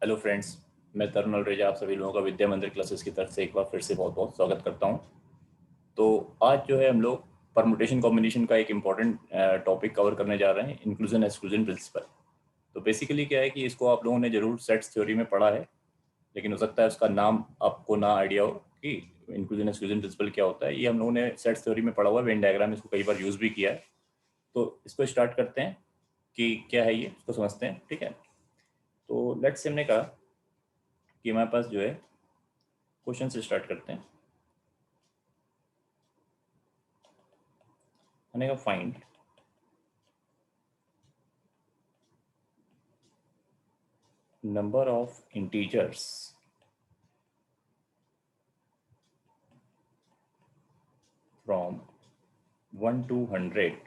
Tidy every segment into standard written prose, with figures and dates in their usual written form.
Hello friends, मैं तरुण रेजा आप सभी लोगों का विद्या मंदिर क्लासेस की तरफ से एक बार फिर से बहुत बहुत स्वागत करता हूं। तो आज जो है हम लोग परमुटेशन कॉम्बिनेशन का एक इम्पॉर्टेंट टॉपिक कवर करने जा रहे हैं, इंक्लूजन एक्सक्लूजन प्रिंसिपल। तो बेसिकली क्या है कि इसको आप लोगों ने जरूर सेट्स थ्योरी में पढ़ा है, लेकिन हो सकता है उसका नाम आपको ना आइडिया हो कि इंक्लूजन एक्सक्लूजन प्रिंसिपल क्या होता है। ये हम लोगों ने सेट्स थ्योरी में पढ़ा हुआ है, वेन डायग्राम इसको कई बार यूज़ भी किया है। तो इसको स्टार्ट करते हैं कि क्या है ये, इसको समझते हैं। ठीक है, तो लेट्स से हमने कहा कि हमारे पास जो है क्वेश्चन से स्टार्ट करते हैं। मैंने कहा find number of integers from 1 to 100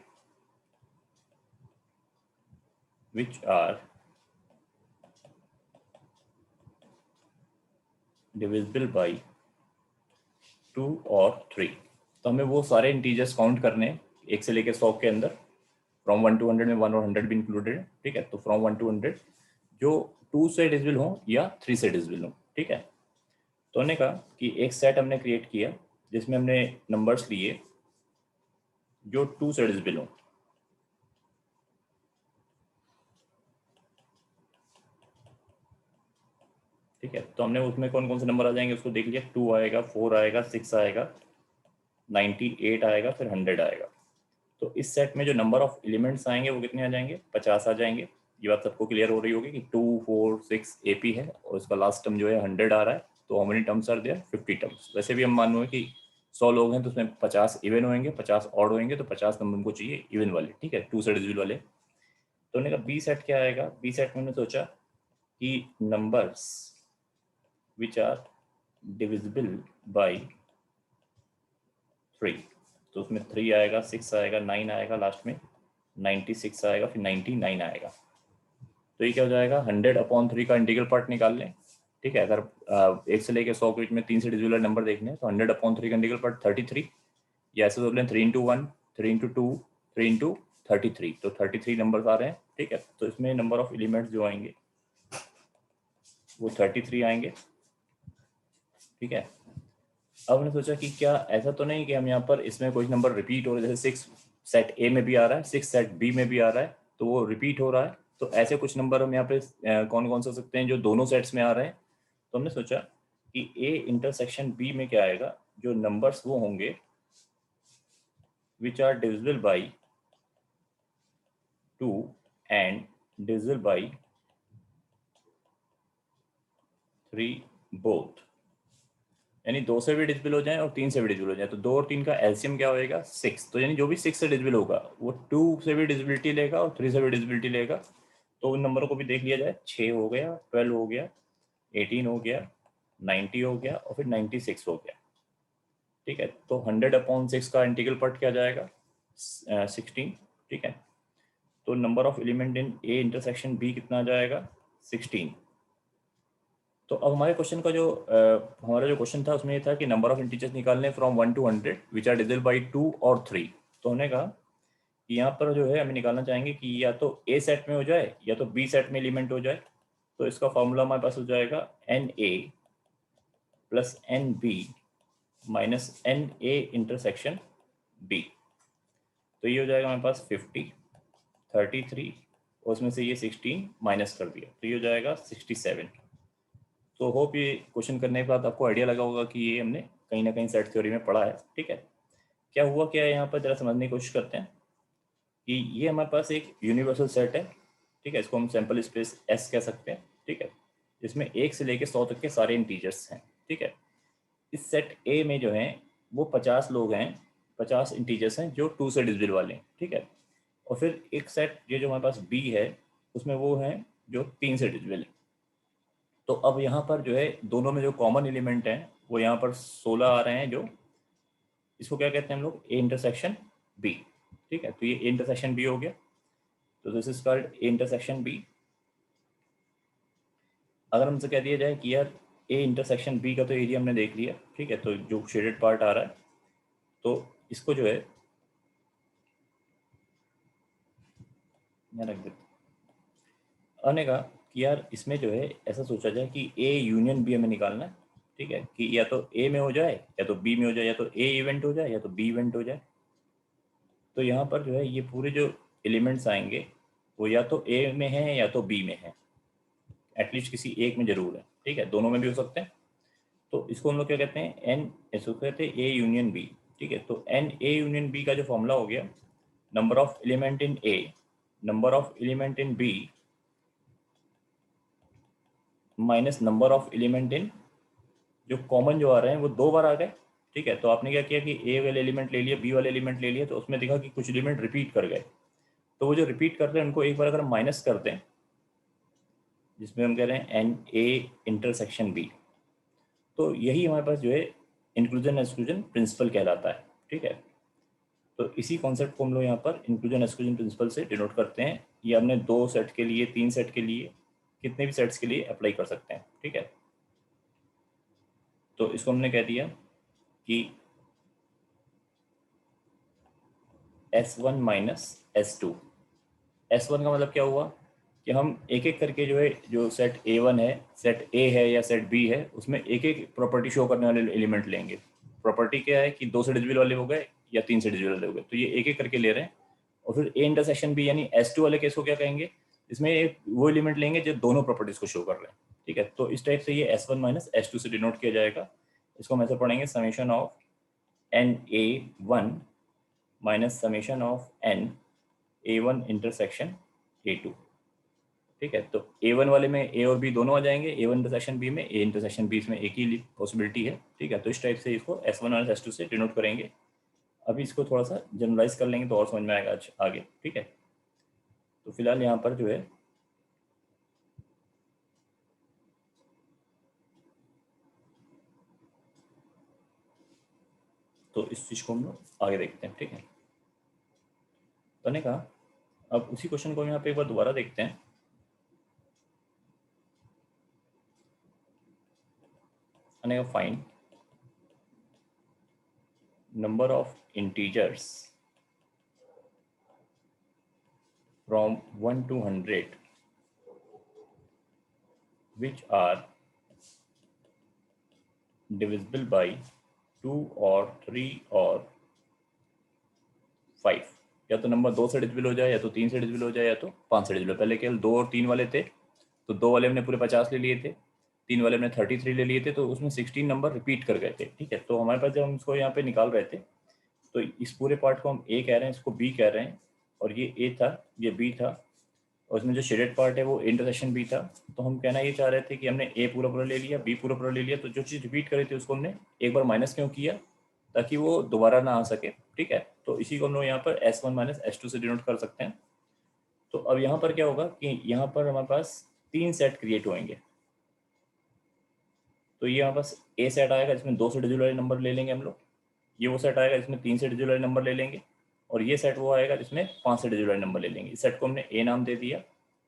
which are divisible by 2 और 3। तो हमें वो सारे इंटीजर्स काउंट करने हैं 1 से लेकर 100 के अंदर। फ्रॉम 1 to 100 में 1 और 100 भी इंक्लूडेड है। ठीक है, तो फ्रॉम 1 to 100 जो 2 से डिविजिबल हो या 3 से डिविजिबल हो। ठीक है, तो हमने कहा कि एक सेट हमने क्रिएट किया जिसमें हमने नंबर्स लिए जो 2 से डिविजिबल हो। ठीक है, तो हमने उसमें कौन कौन से नंबर आ जाएंगे उसको देख लिया। 2 आएगा, 4 आएगा, 6 आएगा, 98 आएगा, फिर 100 आएगा। तो इस सेट में जो नंबर ऑफ एलिमेंट्स आएंगे वो कितने आ जाएंगे? 50 आ जाएंगे। ये बात सबको क्लियर हो रही होगी कि 2 4 6 एपी है और इसका लास्ट टर्म जो है 100 आ रहा है। तो how many terms are there? 50 terms. वैसे भी हम मान लो कि 100 लोग हैं तो उसमें 50 इवन होंगे, 50 ऑड होंगे, तो 50 नंबर हमको चाहिए इवन वाले। ठीक है, 2 से डिविजिबल वाले। तो हमने कहा बी सेट क्या आएगा। बी सेट में हमने सोचा कि numbers which are divisible by 3। तो उसमें 3 आएगा, 6 आएगा, 9 आएगा, लास्ट में 96 आएगा, फिर 99 आएगा। तो ये क्या हो जाएगा? 100/3 का इंटीग्रल पार्ट निकाल लें। ठीक है, अगर 1 से लेकर 100 के बीच में 3 से डिविजिबल नंबर देखने हैं तो 100/3 का इंटीग्रल पार्ट 33, या ऐसे सोच लें 3 × 1, 3 × 2, 3 × 33। तो 33 नंबर आ रहे हैं। ठीक है, तो इसमें नंबर ऑफ एलिमेंट्स जो आएंगे वो 33 आएंगे। ठीक है, अब हमने सोचा कि क्या ऐसा तो नहीं कि हम यहाँ पर इसमें कोई नंबर रिपीट हो रहा है, जैसे 6 सेट ए में भी आ रहा है, 6 सेट बी में भी आ रहा है, तो वो रिपीट हो रहा है। तो ऐसे कुछ नंबर हम यहाँ पे कौन कौन से हो सकते हैं जो दोनों सेट्स में आ रहे हैं। तो हमने सोचा कि ए इंटरसेक्शन बी में क्या आएगा, जो नंबर्स वो होंगे which are divisible by 2 and divisible by 3 both. यानी 2 से भी डिविजिबल हो जाए और 3 से भी डिविजिबल हो जाए। तो 2 और 3 का एलसीएम क्या होएगा? 6। तो यानी जो भी 6 से डिविजिबल होगा वो 2 से भी डिविजिबिलिटी लेगा और 3 से भी डिविजिबिलिटी लेगा। तो उन नंबरों को भी देख लिया जाए। 6 हो गया, 12 हो गया, 18 हो गया, 90 हो गया और फिर 96 हो गया। ठीक है, तो 100/6 का इंटीग्रल पार्ट क्या जाएगा? 16। ठीक है, तो number of element in A intersection B कितना आ जाएगा? 16। तो अब हमारे क्वेश्चन का जो हमारा जो क्वेश्चन था उसमें ये था कि नंबर ऑफ इंटीजर्स निकालने from 1 to 100 which are divisible by 2 और 3। तो हमने कहा कि यहाँ पर जो है हमें निकालना चाहेंगे कि या तो ए सेट में हो जाए या तो बी सेट में एलिमेंट हो जाए। तो इसका फॉर्मूला हमारे पास हो जाएगा NA plus NB minus NA intersection B। तो ये हो जाएगा हमारे पास 50, 33 और उसमें से ये 16 माइनस कर दिया, तो ये हो जाएगा 67। तो होप ये क्वेश्चन करने के बाद आपको आइडिया लगा होगा कि ये हमने कहीं ना कहीं सेट थ्योरी में पढ़ा है। ठीक है, क्या हुआ क्या है यहाँ पर, जरा समझने की कोशिश करते हैं कि ये हमारे पास एक यूनिवर्सल सेट है। ठीक है, इसको हम सैंपल स्पेस S कह सकते हैं। ठीक है, जिसमें 1 से लेकर 100 तक के सारे इंटीजर्स हैं। ठीक है, इस सेट A में जो है वो 50 लोग हैं, 50 इंटीजर्स हैं जो 2 से डिविजिबल वाले हैं। ठीक है, और फिर एक सेट ये जो हमारे पास B है उसमें वो हैं जो 3 से डिविजिबल है। तो अब यहाँ पर जो है दोनों में जो कॉमन एलिमेंट हैं वो यहाँ पर 16 आ रहे हैं, जो इसको क्या कहते हैं हम लोग? A intersection B. ठीक है, तो ये ए इंटरसेक्शन बी हो गया। तो this is called A intersection B. अगर हमसे कह दिया जाए कि यार ए इंटरसेक्शन बी का तो एरिया हमने देख लिया। ठीक है, तो जो शेडेड पार्ट आ रहा है तो इसको जो है यहाँ रख देते। हमने कहा कि यार इसमें जो है ऐसा सोचा जाए कि ए यूनियन बी हमें निकालना है, ठीक है, कि या तो ए में हो जाए या तो बी में हो जाए, या तो ए इवेंट हो जाए या तो बी इवेंट हो जाए। तो यहाँ पर जो है ये पूरे जो एलिमेंट्स आएंगे वो या तो ए में है या तो बी में है, एटलीस्ट किसी एक में जरूर है, ठीक है, दोनों में भी हो सकते हैं। तो इसको हम लोग क्या कहते हैं, एन, इसको कहते हैं ए यूनियन बी, ठीक है। तो एन ए यूनियन बी का जो फॉर्मूला हो गया, number of element in A, number of element in B minus number of element in, जो कॉमन जो आ रहे हैं वो 2 बार आ गए, ठीक है। तो आपने क्या किया कि ए वाले एलिमेंट ले लिया, बी वाले एलिमेंट ले लिया, तो उसमें देखा कि कुछ एलिमेंट रिपीट कर गए। तो वो जो रिपीट करते हैं उनको एक बार अगर हम माइनस करते हैं, जिसमें हम कह रहे हैं एन ए इंटरसेक्शन बी, तो यही हमारे पास जो है इंक्लूजन एक्सक्लूजन प्रिंसिपल कहलाता है, ठीक है। तो इसी कॉन्सेप्ट को हम लोग यहाँ पर इंक्लूजन एक्सक्लूजन प्रिंसिपल से डिनोट करते हैं। ये हमने 2 सेट के लिए, 3 सेट के लिए, कितने भी सेट्स के लिए अप्लाई कर सकते हैं, ठीक है। तो इसको हमने कह दिया कि S1 माइनस S2। S1 का मतलब क्या हुआ कि हम एक एक करके जो है, जो सेट A1 है, सेट A है या सेट B है, उसमें एक एक प्रॉपर्टी शो करने वाले एलिमेंट लेंगे। प्रॉपर्टी क्या है कि 2 से डिविजिबल वाले हो गए या 3 से डिविजिबल वाले हो गए, तो ये एक एक करके ले रहे हैं। और फिर A इंटरसेक्शन B यानी S2 वाले केस को क्या कहेंगे, इसमें एक वो एलिमेंट लेंगे जो दोनों प्रॉपर्टीज को शो कर रहे हैं, ठीक है। तो इस टाइप से ये S1 माइनस S2 से डिनोट किया जाएगा। इसको हम ऐसे पढ़ेंगे, summation of NA1 minus summation of NA1 intersection A2, ठीक है। तो A1 वाले में A और B दोनों आ जाएंगे, A1 इंटरसेक्शन B में A इंटरसेक्शन B, इसमें एक ही पॉसिबिलिटी है, ठीक है। तो इस टाइप से इसको S1 और S2 से डिनोट करेंगे। अभी इसको थोड़ा सा जनरलाइज कर लेंगे तो और समझ में आएगा आगे, ठीक है। तो फिलहाल यहाँ पर जो है तो इस चीज़ को हम लोग आगे देखते हैं, ठीक है। तो मैंने कहा अब उसी क्वेश्चन को हम यहाँ पे एक बार दोबारा देखते हैं। मैंने कहा find number of integers from 1 to 100 which are divisible by 2 or 3 or 5। या तो नंबर 2 से डिविजिबल हो जाए, या तो 3 से डिविजिबल हो जाए, या तो 5 से डिविजिबल। पहले केवल 2 और 3 वाले थे, तो 2 वाले हमने पूरे 50 ले लिए थे, 3 वाले हमने 33 ले लिए थे, तो उसमें 16 नंबर रिपीट कर गए थे, ठीक है। तो हमारे पास जब हम इसको यहाँ पे निकाल रहे थे, तो इस पूरे पार्ट को हम ए कह रहे हैं, इसको बी कह रहे हैं, और ये ए था, ये बी था, और इसमें जो शेडेड पार्ट है वो इंटरसेक्शन बी था। तो हम कहना ये चाह रहे थे कि हमने ए पूरा पूरा ले लिया, बी पूरा पूरा ले लिया, तो जो चीज़ रिपीट करी थी उसको हमने एक बार माइनस क्यों किया, ताकि वो दोबारा ना आ सके, ठीक है। तो इसी को हम लोग यहाँ पर S1 माइनस S2 से डिनोट कर सकते हैं। तो अब यहाँ पर क्या होगा कि यहाँ पर हमारे पास 3 सेट क्रिएट होंगे। तो ये हमारे पास ए सेट आएगा जिसमें 2 से डिजिटल वाले नंबर ले लेंगे हम लोग, ये वो सेट आएगा जिसमें 3 से डिजिटल वाले नंबर ले लेंगे, और ये सेट वो आएगा जिसमें 5 से डिजिटल वाले नंबर ले लेंगे। इस सेट को हमने ए नाम दे दिया,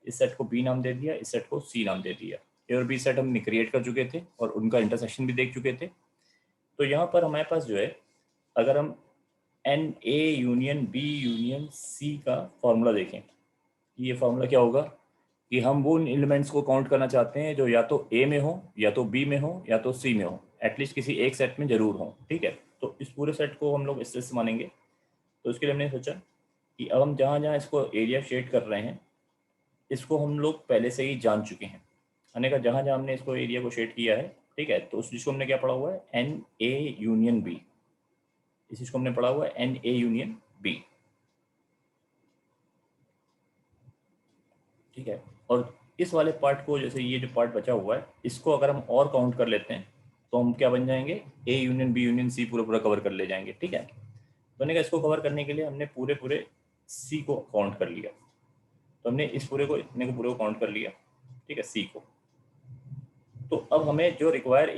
इस सेट को बी नाम दे दिया, इस सेट को सी नाम दे दिया। ए और बी सेट हमने क्रिएट कर चुके थे और उनका इंटरसेक्शन भी देख चुके थे। तो यहाँ पर हमारे पास जो है, अगर हम n A union B union C का फॉर्मूला देखें, ये फॉर्मूला क्या होगा कि हम वो एलिमेंट्स को काउंट करना चाहते हैं जो या तो ए में हो, या तो बी में हो, या तो सी में हो, एटलीस्ट किसी एक सेट में जरूर हो, ठीक है। तो इस पूरे सेट को हम लोग इस तरह से मानेंगे। तो इसके लिए हमने सोचा कि अब हम जहाँ जहाँ इसको एरिया शेड कर रहे हैं, इसको हम लोग पहले से ही जान चुके हैं। हमने कहा जहाँ जहाँ हमने इसको एरिया को शेड किया है, ठीक है, तो उस चीज़ को हमने क्या पढ़ा हुआ है, एन ए यूनियन बी, इस चीज़ को हमने पढ़ा हुआ है एन ए यूनियन बी, ठीक है। और इस वाले पार्ट को, जैसे ये जो पार्ट बचा हुआ है, इसको अगर हम और काउंट कर लेते हैं तो हम क्या बन जाएंगे, A union B union C पूरा पूरा कवर कर ले जाएंगे, ठीक है। तो हमने कहा इसको कवर करने के लिए हमने पूरे पूरे सी को काउंट कर लिया। तो हमने इस पूरे को, इतने को पूरे को काउंट कर लिया, ठीक है, सी को। तो अब हमें जो रिक्वायर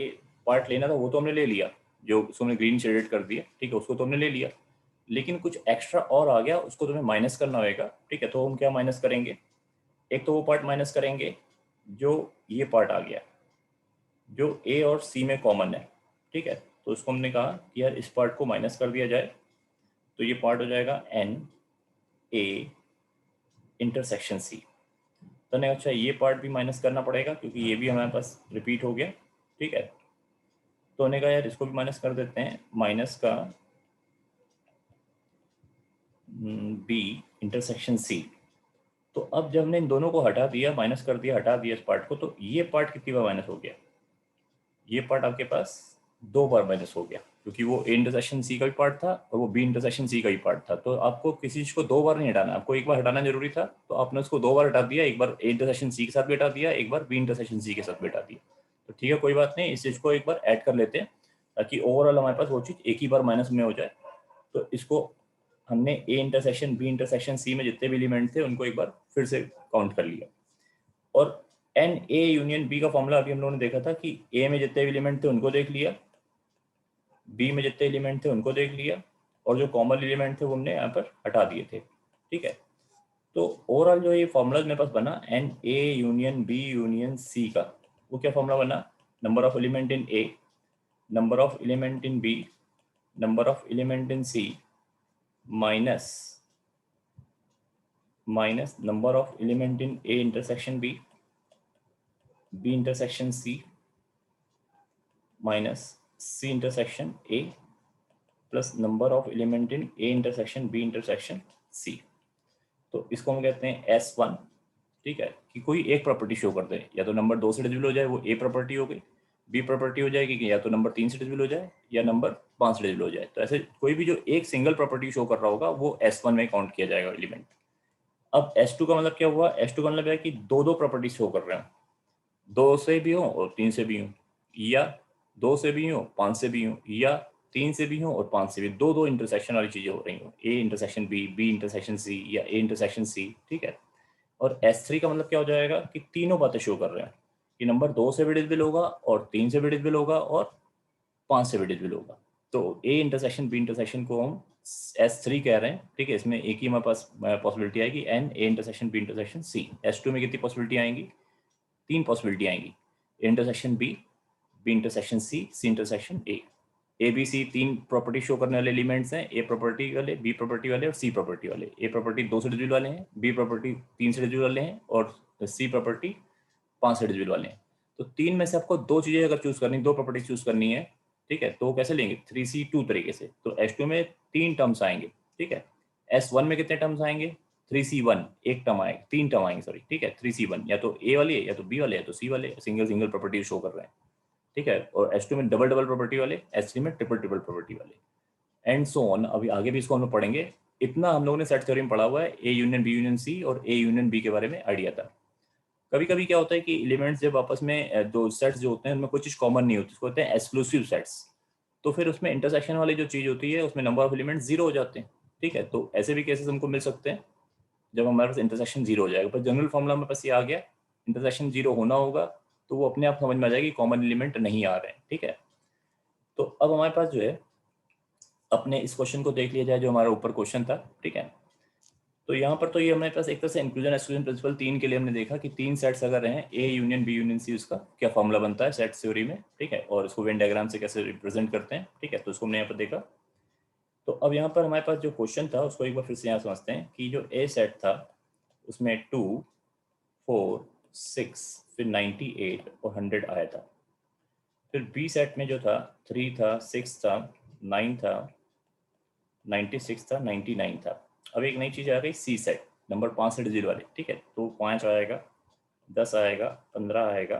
पार्ट लेना था वो तो हमने ले लिया, जो उसको हमने ग्रीन शेडेड कर दिया, ठीक है, उसको तो हमने ले लिया। लेकिन कुछ एक्स्ट्रा और आ गया, उसको तुम्हें माइनस करना होगा, ठीक है। तो हम क्या माइनस करेंगे, एक तो वो पार्ट माइनस करेंगे जो ये पार्ट आ गया, जो ए और सी में कॉमन है, ठीक है। तो उसको हमने कहा कि यार इस पार्ट को माइनस कर दिया जाए, तो ये पार्ट हो जाएगा एन ए इंटरसेक्शन सी। तो नहीं, अच्छा ये पार्ट भी माइनस करना पड़ेगा क्योंकि ये भी हमारे पास रिपीट हो गया, ठीक है। तो हमने कहा यार इसको भी माइनस कर देते हैं, माइनस का बी इंटरसेक्शन सी। तो अब जब हमने इन दोनों को हटा दिया, माइनस कर दिया, हटा दिया इस पार्ट को, तो ये पार्ट कितनी बार माइनस हो गया, ये पार्ट आपके पास 2 बार माइनस हो गया, क्योंकि वो ए इंटरसेक्शन सी का भी पार्ट था और वो बी इंटरसेक्शन सी का भी पार्ट था। तो आपको किसी चीज को 2 बार नहीं हटाना, आपको एक बार हटाना जरूरी था, तो आपने उसको 2 बार हटा दिया, एक बार ए इंटरसेक्शन सी के साथ भी हटा दिया, एक बार बी इंटरसेक्शन सी के साथ भी हटा दिया। तो ठीक है, कोई बात नहीं, इस चीज को एक बार ऐड कर लेते हैं ताकि ओवरऑल हमारे पास वो चीज एक ही बार माइनस में हो जाए। तो इसको हमने A intersection B intersection C में जितने भी एलिमेंट थे उनको एक बार फिर से काउंट कर लिया। और एन ए यूनियन बी का फॉर्मूला अभी हम लोगों ने देखा था कि ए में जितने भी एलिमेंट थे उनको देख लिया, बी में जितने एलिमेंट थे उनको देख लिया, और जो कॉमन एलिमेंट थे वो हमने यहाँ पर हटा दिए थे, ठीक है। तो ओवरऑल जो ये फॉर्मूला मेरे पास बना n A union B union C का, वो क्या फॉर्मूला बना, number of element in A, number of element in B, number of element in C, minus number of element in A intersection B, B intersection C, minus C intersection A, plus number of element in A intersection B intersection C. तो इसको हम कहते हैं S1, ठीक है, कि कोई एक प्रॉपर्टी शो कर दे, या तो नंबर 2 से डिविजिबल हो जाए वो ए प्रॉपर्टी हो गई, बी प्रॉपर्टी हो जाएगी कि या तो नंबर 3 से डिविजिबल हो जाए या नंबर 5 से डिविजिबल हो जाए। तो ऐसे कोई भी जो एक सिंगल प्रॉपर्टी शो कर रहा होगा वो S1 में काउंट किया जाएगा एलिमेंट। अब S2 का मतलब क्या हुआ, S2 का मतलब है कि दो दो प्रॉपर्टी शो कर रहे हैं, 2 से भी हो और 3 से भी हो, या 2 से भी हो 5 से भी हो, या 3 से भी हो और 5 से भी, दो दो इंटरसेक्शन वाली चीजें हो रही हो, A intersection B, B intersection C या ए इंटरसेक्शन सी, ठीक है। और S3 का मतलब क्या हो जाएगा कि तीनों बातें शो कर रहे हैं कि नंबर 2 से भी डिविजिबल होगा और 3 से भी डिविजिबल होगा और 5 से भी डिविजिबल होगा। तो ए इंटरसेक्शन बी इंटरसेक्शन को हम S3 कह रहे हैं, ठीक है। इसमें एक ही हमारे पास पॉसिबिलिटी आएगी, n A intersection B intersection C. S2 में कितनी पॉसिबिलिटी आएंगी, 3 पॉसिबिलिटी आएंगी, A intersection B, B intersection C, C intersection A. A B C 3 property show करने वाले एलिमेंट्स हैं, ए प्रॉपर्टी वाले, बी प्रॉपर्टी वाले और सी प्रॉपर्टी वाले। ए प्रॉपर्टी 2 से डिविजिबल वाले हैं, बी प्रॉपर्टी 3 से डिविजिबल वाले हैं और सी प्रॉपर्टी 5 से डिविजिबल वाले हैं। तो 3 में से आपको 2 चीजें अगर चूज करनी, 2 प्रॉपर्टी चूज करनी है, ठीक है, तो कैसे लेंगे, 3C2 तरीके से। तो S2 में 3 टर्म्स आएंगे, ठीक है। S1 में कितने टर्म्स आएंगे, 3C1 एक टर्म आएगा, 3 टर्म आएंगे सॉरी, ठीक है। 3C1 या तो ए वाले या तो बी वाले या तो सी वाले, सिंगल सिंगल प्रॉपर्टी शो कर रहे हैं, ठीक है। और S2 में डबल डबल प्रॉपर्टी वाले, S3 में ट्रिपल ट्रिपल प्रॉपर्टी वाले, एंड सो ऑन। अभी आगे भी इसको हम लोग पढ़ेंगे। इतना हम लोगों ने सेट थ्योरी में पढ़ा हुआ है, A union B union C और ए यूनियन बी के बारे में आइडिया था। कभी कभी क्या होता है कि एलिमेंट्स जब आपस में दो सेट्स जो होते हैं उनमें कोई चीज कॉमन नहीं होती, उसको कहते हैं एक्सक्लूसिव सेट्स। तो फिर उसमें इंटरसेक्शन वाली जो चीज होती है उसमें नंबर ऑफ एलिमेंट्स 0 हो जाते हैं, ठीक है। तो ऐसे भी केसेस हमको मिल सकते हैं जब हमारे पास इंटरसेक्शन 0 हो जाएगा। पर जनरल फॉर्मूला हमारे पास ये आ गया, इंटरसेक्शन 0 होना होगा तो वो अपने आप समझ में आ जाएगी कॉमन एलिमेंट नहीं आ रहे हैं, ठीक है। तो अब हमारे पास जो है, अपने इस क्वेश्चन को देख लिया जाए जो हमारा ऊपर क्वेश्चन था, ठीक है। तो यहाँ पर तो ये हमारे पास एक तरह से इंक्लूजन एक्सक्लूजन प्रिंसिपल 3 के लिए हमने देखा कि 3 सेट्स अगर हैं, A union B union C, उसका क्या फॉर्मूला बनता है सेट थ्योरी में, ठीक है, और इसको वेन डायग्राम से कैसे रिप्रेजेंट करते हैं, ठीक है। तो उसको हमने यहाँ पर देखा। तो अब यहाँ पर हमारे पास जो क्वेश्चन था उसको एक बार फिर से यहाँ समझते हैं कि जो ए सेट था उसमें 2, 4, 6, फिर 98 और 100 आया था। फिर बी सेट में जो था 3 था, 6 था, 9 था, 96 था, 99 था। अब एक नई चीज आ गई, सी सेट नंबर 5 से डिजिट वाले, ठीक है। तो 5 आएगा, 10 आएगा, 15 आएगा,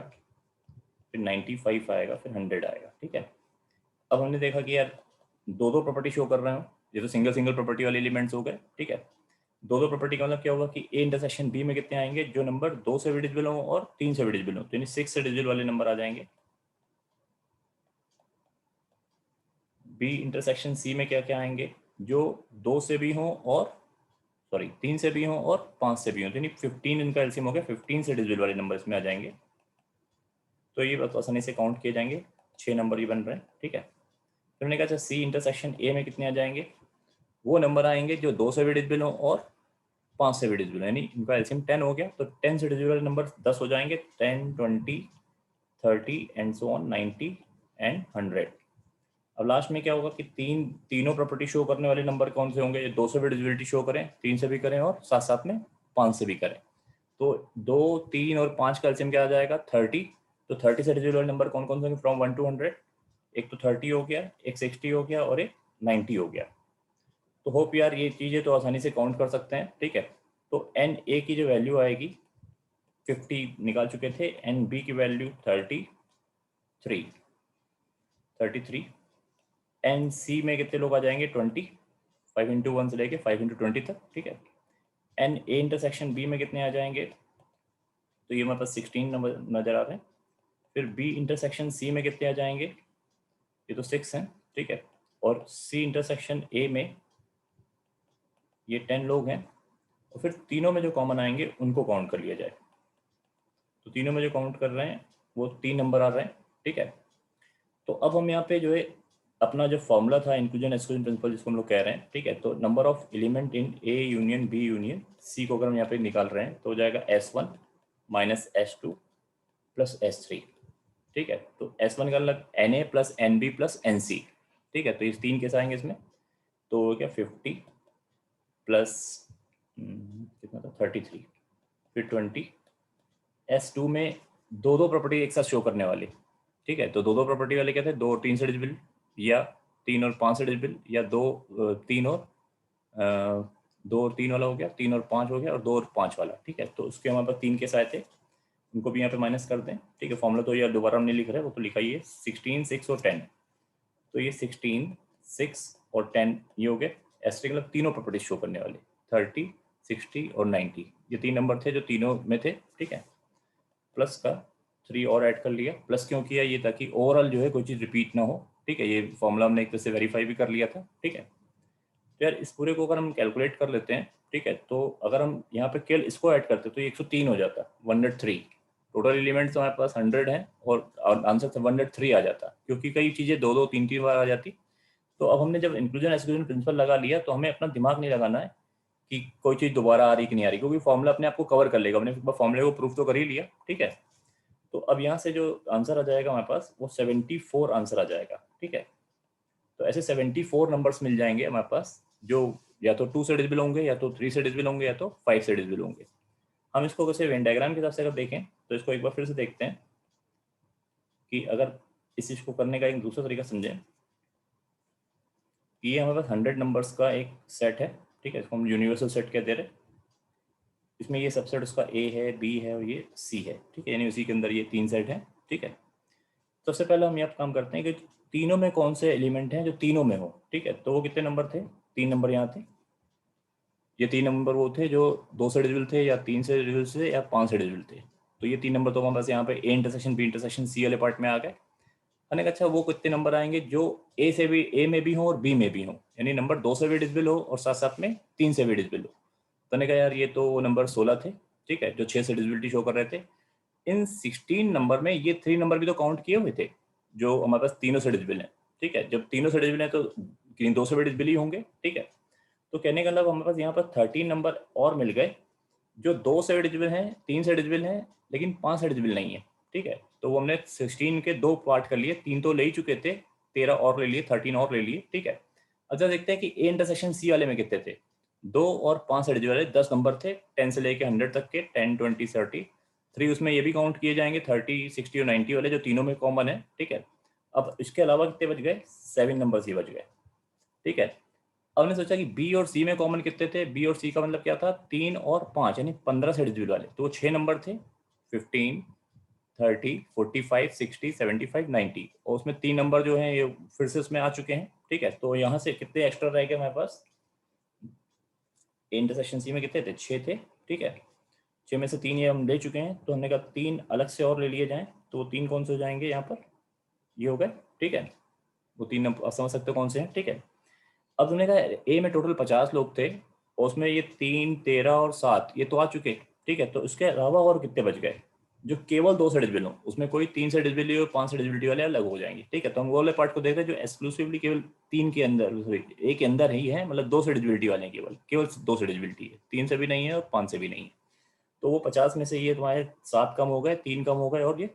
फिर 95 आएगा, फिर 100 आएगा, ठीक है। अब हमने देखा कि यार दो दो प्रॉपर्टी शो कर रहे हो, ये तो सिंगल सिंगल प्रॉपर्टी वाले एलिमेंट्स हो गए, ठीक है। दो दो प्रॉपर्टी का मतलब क्या होगा कि ए इंटरसेक्शन बी में कितने आएंगे, जो नंबर 2 से भी डिजिबल हो और 3 से भी डिजिबल हो, तो यानी 6 से डिजिबल वाले नंबर आ जाएंगे। बी इंटरसेक्शन सी में क्या क्या आएंगे, जो 2 से भी हो और सॉरी 3 से भी हो और 5 से भी हो, तो यानी 15 इनका एलसीएम हो गया, 15 से डिजिबल वाले नंबर इसमें आ जाएंगे। तो ये बस आसानी से काउंट किए जाएंगे, 6 नंबर ही बन रहे हैं, ठीक है। फिर हमने कहा सी इंटरसेक्शन ए में कितने आ जाएंगे, वो नंबर आएंगे जो 2 से भी डिजिबल हो और 5 से भी डिजिबल, यानी इनका एलसीएम 10 हो गया। तो 10 से डिजिबल वाले नंबर 10 हो जाएंगे, 10, 20, 30 एंड सो ऑन, 90 एंड 100। अब लास्ट में क्या होगा कि तीनों प्रॉपर्टी शो करने वाले नंबर कौन से होंगे, 2 से भी डिजिबिलिटी शो करें, 3 से भी करें और साथ साथ में 5 से भी करें। तो 2, 3 और 5 का एलसीएम क्या आ जाएगा 30। तो 30 से डिजिबल नंबर कौन कौन से होंगे फ्रॉम 1 to 100? एक तो 30 हो गया, एक 60 हो गया और एक 90 हो गया। तो होप यार ये चीज़ें तो आसानी से काउंट कर सकते हैं, ठीक है। तो एन ए की जो वैल्यू आएगी 50 निकाल चुके थे, एन बी की वैल्यू 33, एन सी में कितने लोग आ जाएंगे 20, 5 इंटू 1 से लेके 5 इंटू 20 तक, ठीक है। एन ए इंटरसेक्शन बी में कितने आ जाएंगे, तो ये हमारे पास 16 नंबर नजर आ रहे हैं। फिर बी इंटरसेक्शन सी में कितने आ जाएंगे, ये तो 6 हैं, ठीक है। और सी इंटरसेक्शन ए में ये 10 लोग हैं। और फिर तीनों में जो कॉमन आएंगे उनको काउंट कर लिया जाए। तो तीनों में जो काउंट कर रहे हैं वो 3 नंबर आ रहे हैं, ठीक है। तो अब हम यहाँ पे जो है अपना जो फॉर्मूला था इंक्लूजन एक्सक्लूजन प्रिंसिपल जिसको हम लोग कह रहे हैं, ठीक है। तो number of element in A union B union C को अगर हम यहाँ पे निकाल रहे हैं तो हो जाएगा S1 minus S2 plus S3, ठीक है। तो S1 का अलग NA plus NB plus NC, ठीक है। तो ये 3 कैसे आएंगे इसमें, तो क्या 50 प्लस कितना था 33, फिर 20। S2 में दो दो प्रॉपर्टी एक साथ शो करने वाली, ठीक है। तो दो दो प्रॉपर्टी वाले क्या थे, 2 और 3 से डिविजिबल, या 3 और 5 से डिविजिबल, या 2 3 और 2 और 3 वाला हो गया, 3 और 5 हो गया, और 2 और 5 वाला, ठीक है। तो उसके हमारे पास 3 केस आए थे, उनको भी यहाँ पे माइनस कर दें, ठीक है। फॉर्मूला तो यार दोबारा हम नहीं लिख रहे, वो तो लिखा ही है 16, 6 और 10। तो ये 16, 6 और 10 ये हो गए एस मतलब तीनों प्रॉपर्टी शो करने वाले, 30, 60 और 90 ये 3 नंबर थे जो तीनों में थे, ठीक है। प्लस का 3 और ऐड कर लिया। प्लस क्यों किया, ये ताकि ओवरऑल जो है कोई चीज़ रिपीट ना हो, ठीक है। ये फॉर्मूला हमने एक तरह से वेरीफाई भी कर लिया था, ठीक है। तो यार इस पूरे को अगर हम कैलकुलेट कर लेते हैं, ठीक है, तो अगर हम यहाँ पे केवल इसको ऐड करते तो ये 103 हो जाता, 103। टोटल एलिमेंट्स हमारे पास 100 है और आंसर से 103 आ जाता, क्योंकि कई चीज़ें 2-2, 3-3 बार आ जाती। तो अब हमने जब इंक्लूजन एक्सक्लूजन प्रिंसिपल लगा लिया तो हमें अपना दिमाग नहीं लगाना है कि कोई चीज़ दोबारा आ रही कि नहीं आ रही, क्योंकि फॉर्मूला अपने आपको कवर कर लेगा। हमने फॉर्मूले को प्रूफ तो कर ही लिया, ठीक है। तो अब यहाँ से जो आंसर आ जाएगा हमारे पास वो 74 आंसर आ जाएगा, ठीक है। तो ऐसे 74 नंबर्स मिल जाएंगे हमारे पास, जो या तो 2 से डिविजिबल होंगे, या तो 3 से डिविजिबल होंगे, या तो 5 से डिविजिबल होंगे। हम इसको कैसे वेन डायग्राम के हिसाब से अगर देखें तो इसको एक बार फिर से देखते हैं कि अगर इस चीज़ को करने का एक दूसरा तरीका समझें। ये हमारे पास 100 नंबर्स का एक सेट है, ठीक है। इसको हम यूनिवर्सल सेट कहते हैं। इसमें ये सबसेट उसका ए है, बी है और ये सी है, ठीक है। यानी उसी के अंदर ये 3 सेट हैं, ठीक है। सबसे पहले हम यहाँ काम करते हैं कि तीनों में कौन से एलिमेंट हैं जो तीनों में हो, ठीक है। तो वो कितने नंबर थे, 3 नंबर यहाँ थे। ये 3 नंबर वो थे जो 2 से डिविजिबल थे, या 3 से डिविजिबल थे, या 5 से डिविजिबल थे। तो ये 3 नंबर तो हमारे पास यहाँ पे A intersection B intersection C वाले पार्ट में आ गए। मैंने कहा अच्छा वो कितने नंबर आएंगे जो ए में भी हो और बी में भी हो, यानी नंबर 2 से भी डिविजिबल हो और साथ साथ में 3 से भी डिविजिबल हो। तो मैंने कहा यार ये तो नंबर 16 थे, ठीक है, जो 6 से डिविजिबिलिटी शो कर रहे थे। इन 16 नंबर में ये 3 नंबर भी तो काउंट किए हुए थे जो हमारे पास तीनों से डिविजिबल हैं, ठीक है। जब तीनों से डिविजिबल हैं तो 2 से भी डिविजिबल ही होंगे, ठीक है। तो कहने का मतलब हमारे पास यहाँ पर 13 नंबर और मिल गए जो 2 से डिविजिबल हैं, 3 से डिविजिबल हैं, लेकिन 5 से डिविजिबल नहीं है, ठीक है। तो वो हमने 16 के 2 पार्ट कर लिए, 3 तो ले ही चुके थे, 13 और ले लिए, 13 और ले लिए, ठीक है। अच्छा देखते हैं कि ए इंटरसेक्शन सी वाले में कितने थे। 2 और 5 से डिविजिबल वाले 10 नंबर थे, 10 से लेके 100 तक के, 10, 20, 30, 3 उसमें ये भी काउंट किए जाएंगे 30, 60 और 90 वाले जो तीनों में कॉमन है, ठीक है। अब इसके अलावा कितने बच गए, 7 नंबर ही बच गए, ठीक है। अब हमने सोचा कि बी और सी में कॉमन कितने थे। बी और सी का मतलब क्या था, 3 और 5 यानी 15 से डिविजिबल वाले, तो वो 6 नंबर थे, 15, 30, 45, 60, 75, 90। और उसमें 3 नंबर जो हैं ये फिर से उसमें आ चुके हैं, ठीक है। तो यहाँ से कितने एक्स्ट्रा रह गए हमारे पास, इंटरसेक्शन सी में कितने थे, 6 थे, ठीक है। 6 में से 3 ये हम ले चुके हैं, तो हमने कहा 3 अलग से और ले लिए जाएं। तो वो 3 कौन से हो जाएंगे यहाँ पर, ये हो गए, ठीक है। वो 3 आप समझ सकते हो कौन से हैं, ठीक है। अब तुमने कहा ए में टोटल 50 लोग थे और उसमें ये 3, 13 और 7 ये तो आ चुके, ठीक है। तो इसके अलावा और कितने बच गए जो केवल 2 से डिविजिबल हो, उसमें कोई 3 से डिविजिबल और 5 से डिविजिबिलिटी वाले अलग हो जाएंगे, ठीक है। तो हम वो वाले पार्ट को देख रहे हैं जो एक्सक्लूसिवली केवल 3 के अंदर, सॉरी ए के अंदर ही है, मतलब 2 से डिविजिबिलिटी वाले हैं, केवल 2 से डिविजिबिलिटी है, 3 से भी नहीं है और 5 से भी नहीं है। तो वो 50 में से ये तुम्हारे 7 कम हो गए, 3 कम हो गए और ये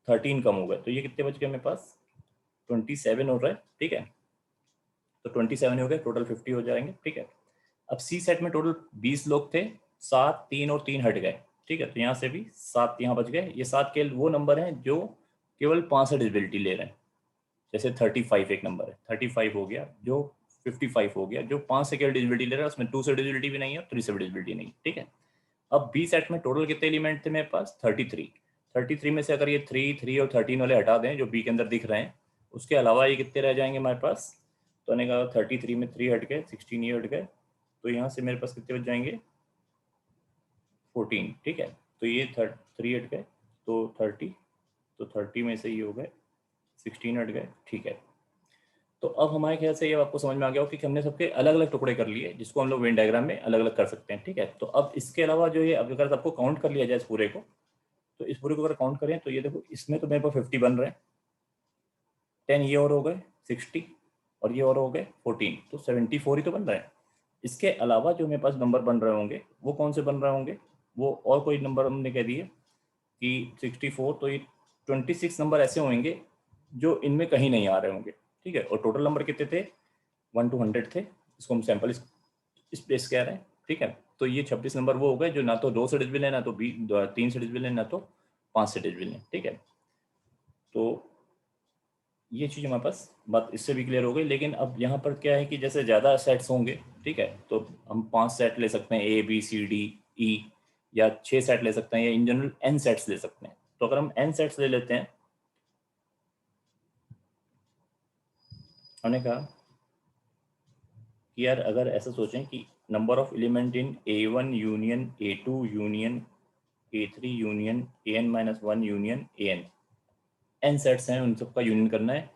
13 कम हो गए। तो ये कितने बच गए मेरे पास, 27 हो रहा है, ठीक है। तो 27 हो गए, टोटल 50 हो जाएंगे, ठीक है। अब सी सेट में टोटल 20 लोग थे, 7, 3 और 3 हट गए, ठीक है, तो यहाँ से भी 7 यहाँ बच गए। ये 7 के वो नंबर हैं जो केवल 5 से डिविजिबिलिटी ले रहे हैं। जैसे 35 एक नंबर है, 35 हो गया, जो 55 हो गया, जो 5 से केवल डिविजिबिलिटी ले रहा है, उसमें 2 से डिविजिबिलिटी भी नहीं है और 3 से डिविजिबिलिटी नहीं है। ठीक है, अब बी सेट में टोटल कितने एलिमेंट थे मेरे पास? 33। 33 में से अगर ये 3, 3 और 13 वाले हटा दें जो बी के अंदर दिख रहे हैं, उसके अलावा ये कितने रह जाएंगे हमारे पास? तो मैंने कहा 33 में 3 हट गए, 16 ये हट गए, तो यहाँ से मेरे पास कितने बच जाएंगे? 14। ठीक है, तो ये 3 हट गए तो 30, तो 30 में से ये हो गए 16 हट गए। ठीक है, तो अब हमारे ख्याल से ये आपको समझ में आ गया हो कि हमने सबके अलग अलग टुकड़े कर लिए, जिसको हम लोग वेन डायग्राम में अलग अलग कर सकते हैं। ठीक है, तो अब इसके अलावा जो ये अब अगर सबको काउंट कर लिया जाए इस पूरे को, तो इस पूरे को अगर काउंट करें तो ये देखो, इसमें तो मेरे पास 50 बन रहे हैं, 10 ये और हो गए 60, और ये और हो गए 14, तो 74 ही तो बन रहे हैं। इसके अलावा जो मेरे पास नंबर बन रहे होंगे वो कौन से बन रहे होंगे? वो और कोई नंबर हमने कह दिए कि 64, तो ये 26 नंबर ऐसे होंगे जो इनमें कहीं नहीं आ रहे होंगे। ठीक है, और टोटल नंबर कितने थे? 1 to 100 थे, इसको हम सैंपल स्पेस कह रहे हैं। ठीक है, तो ये 26 नंबर वो हो गए जो ना तो 2 से डिविजिबल है, ना तो 3 से डिविजिबल है, ना तो 5 से डिविजिबल है। ठीक है, तो ये चीज़ हमारे पास बात इससे भी क्लियर हो गई। लेकिन अब यहाँ पर क्या है कि जैसे ज़्यादा सेट्स होंगे, ठीक है, तो हम 5 सेट ले सकते हैं, ए बी सी डी ई, या 6 सेट ले सकते हैं, या इन जनरल n सेट्स ले सकते हैं। तो अगर हम n सेट्स ले लेते हैं, हमने कहा कि यार अगर ऐसा सोचें कि number of element in A1 union A2 union A3 union AN-1 union AN, n sets हैं, उन सबका यूनियन करना है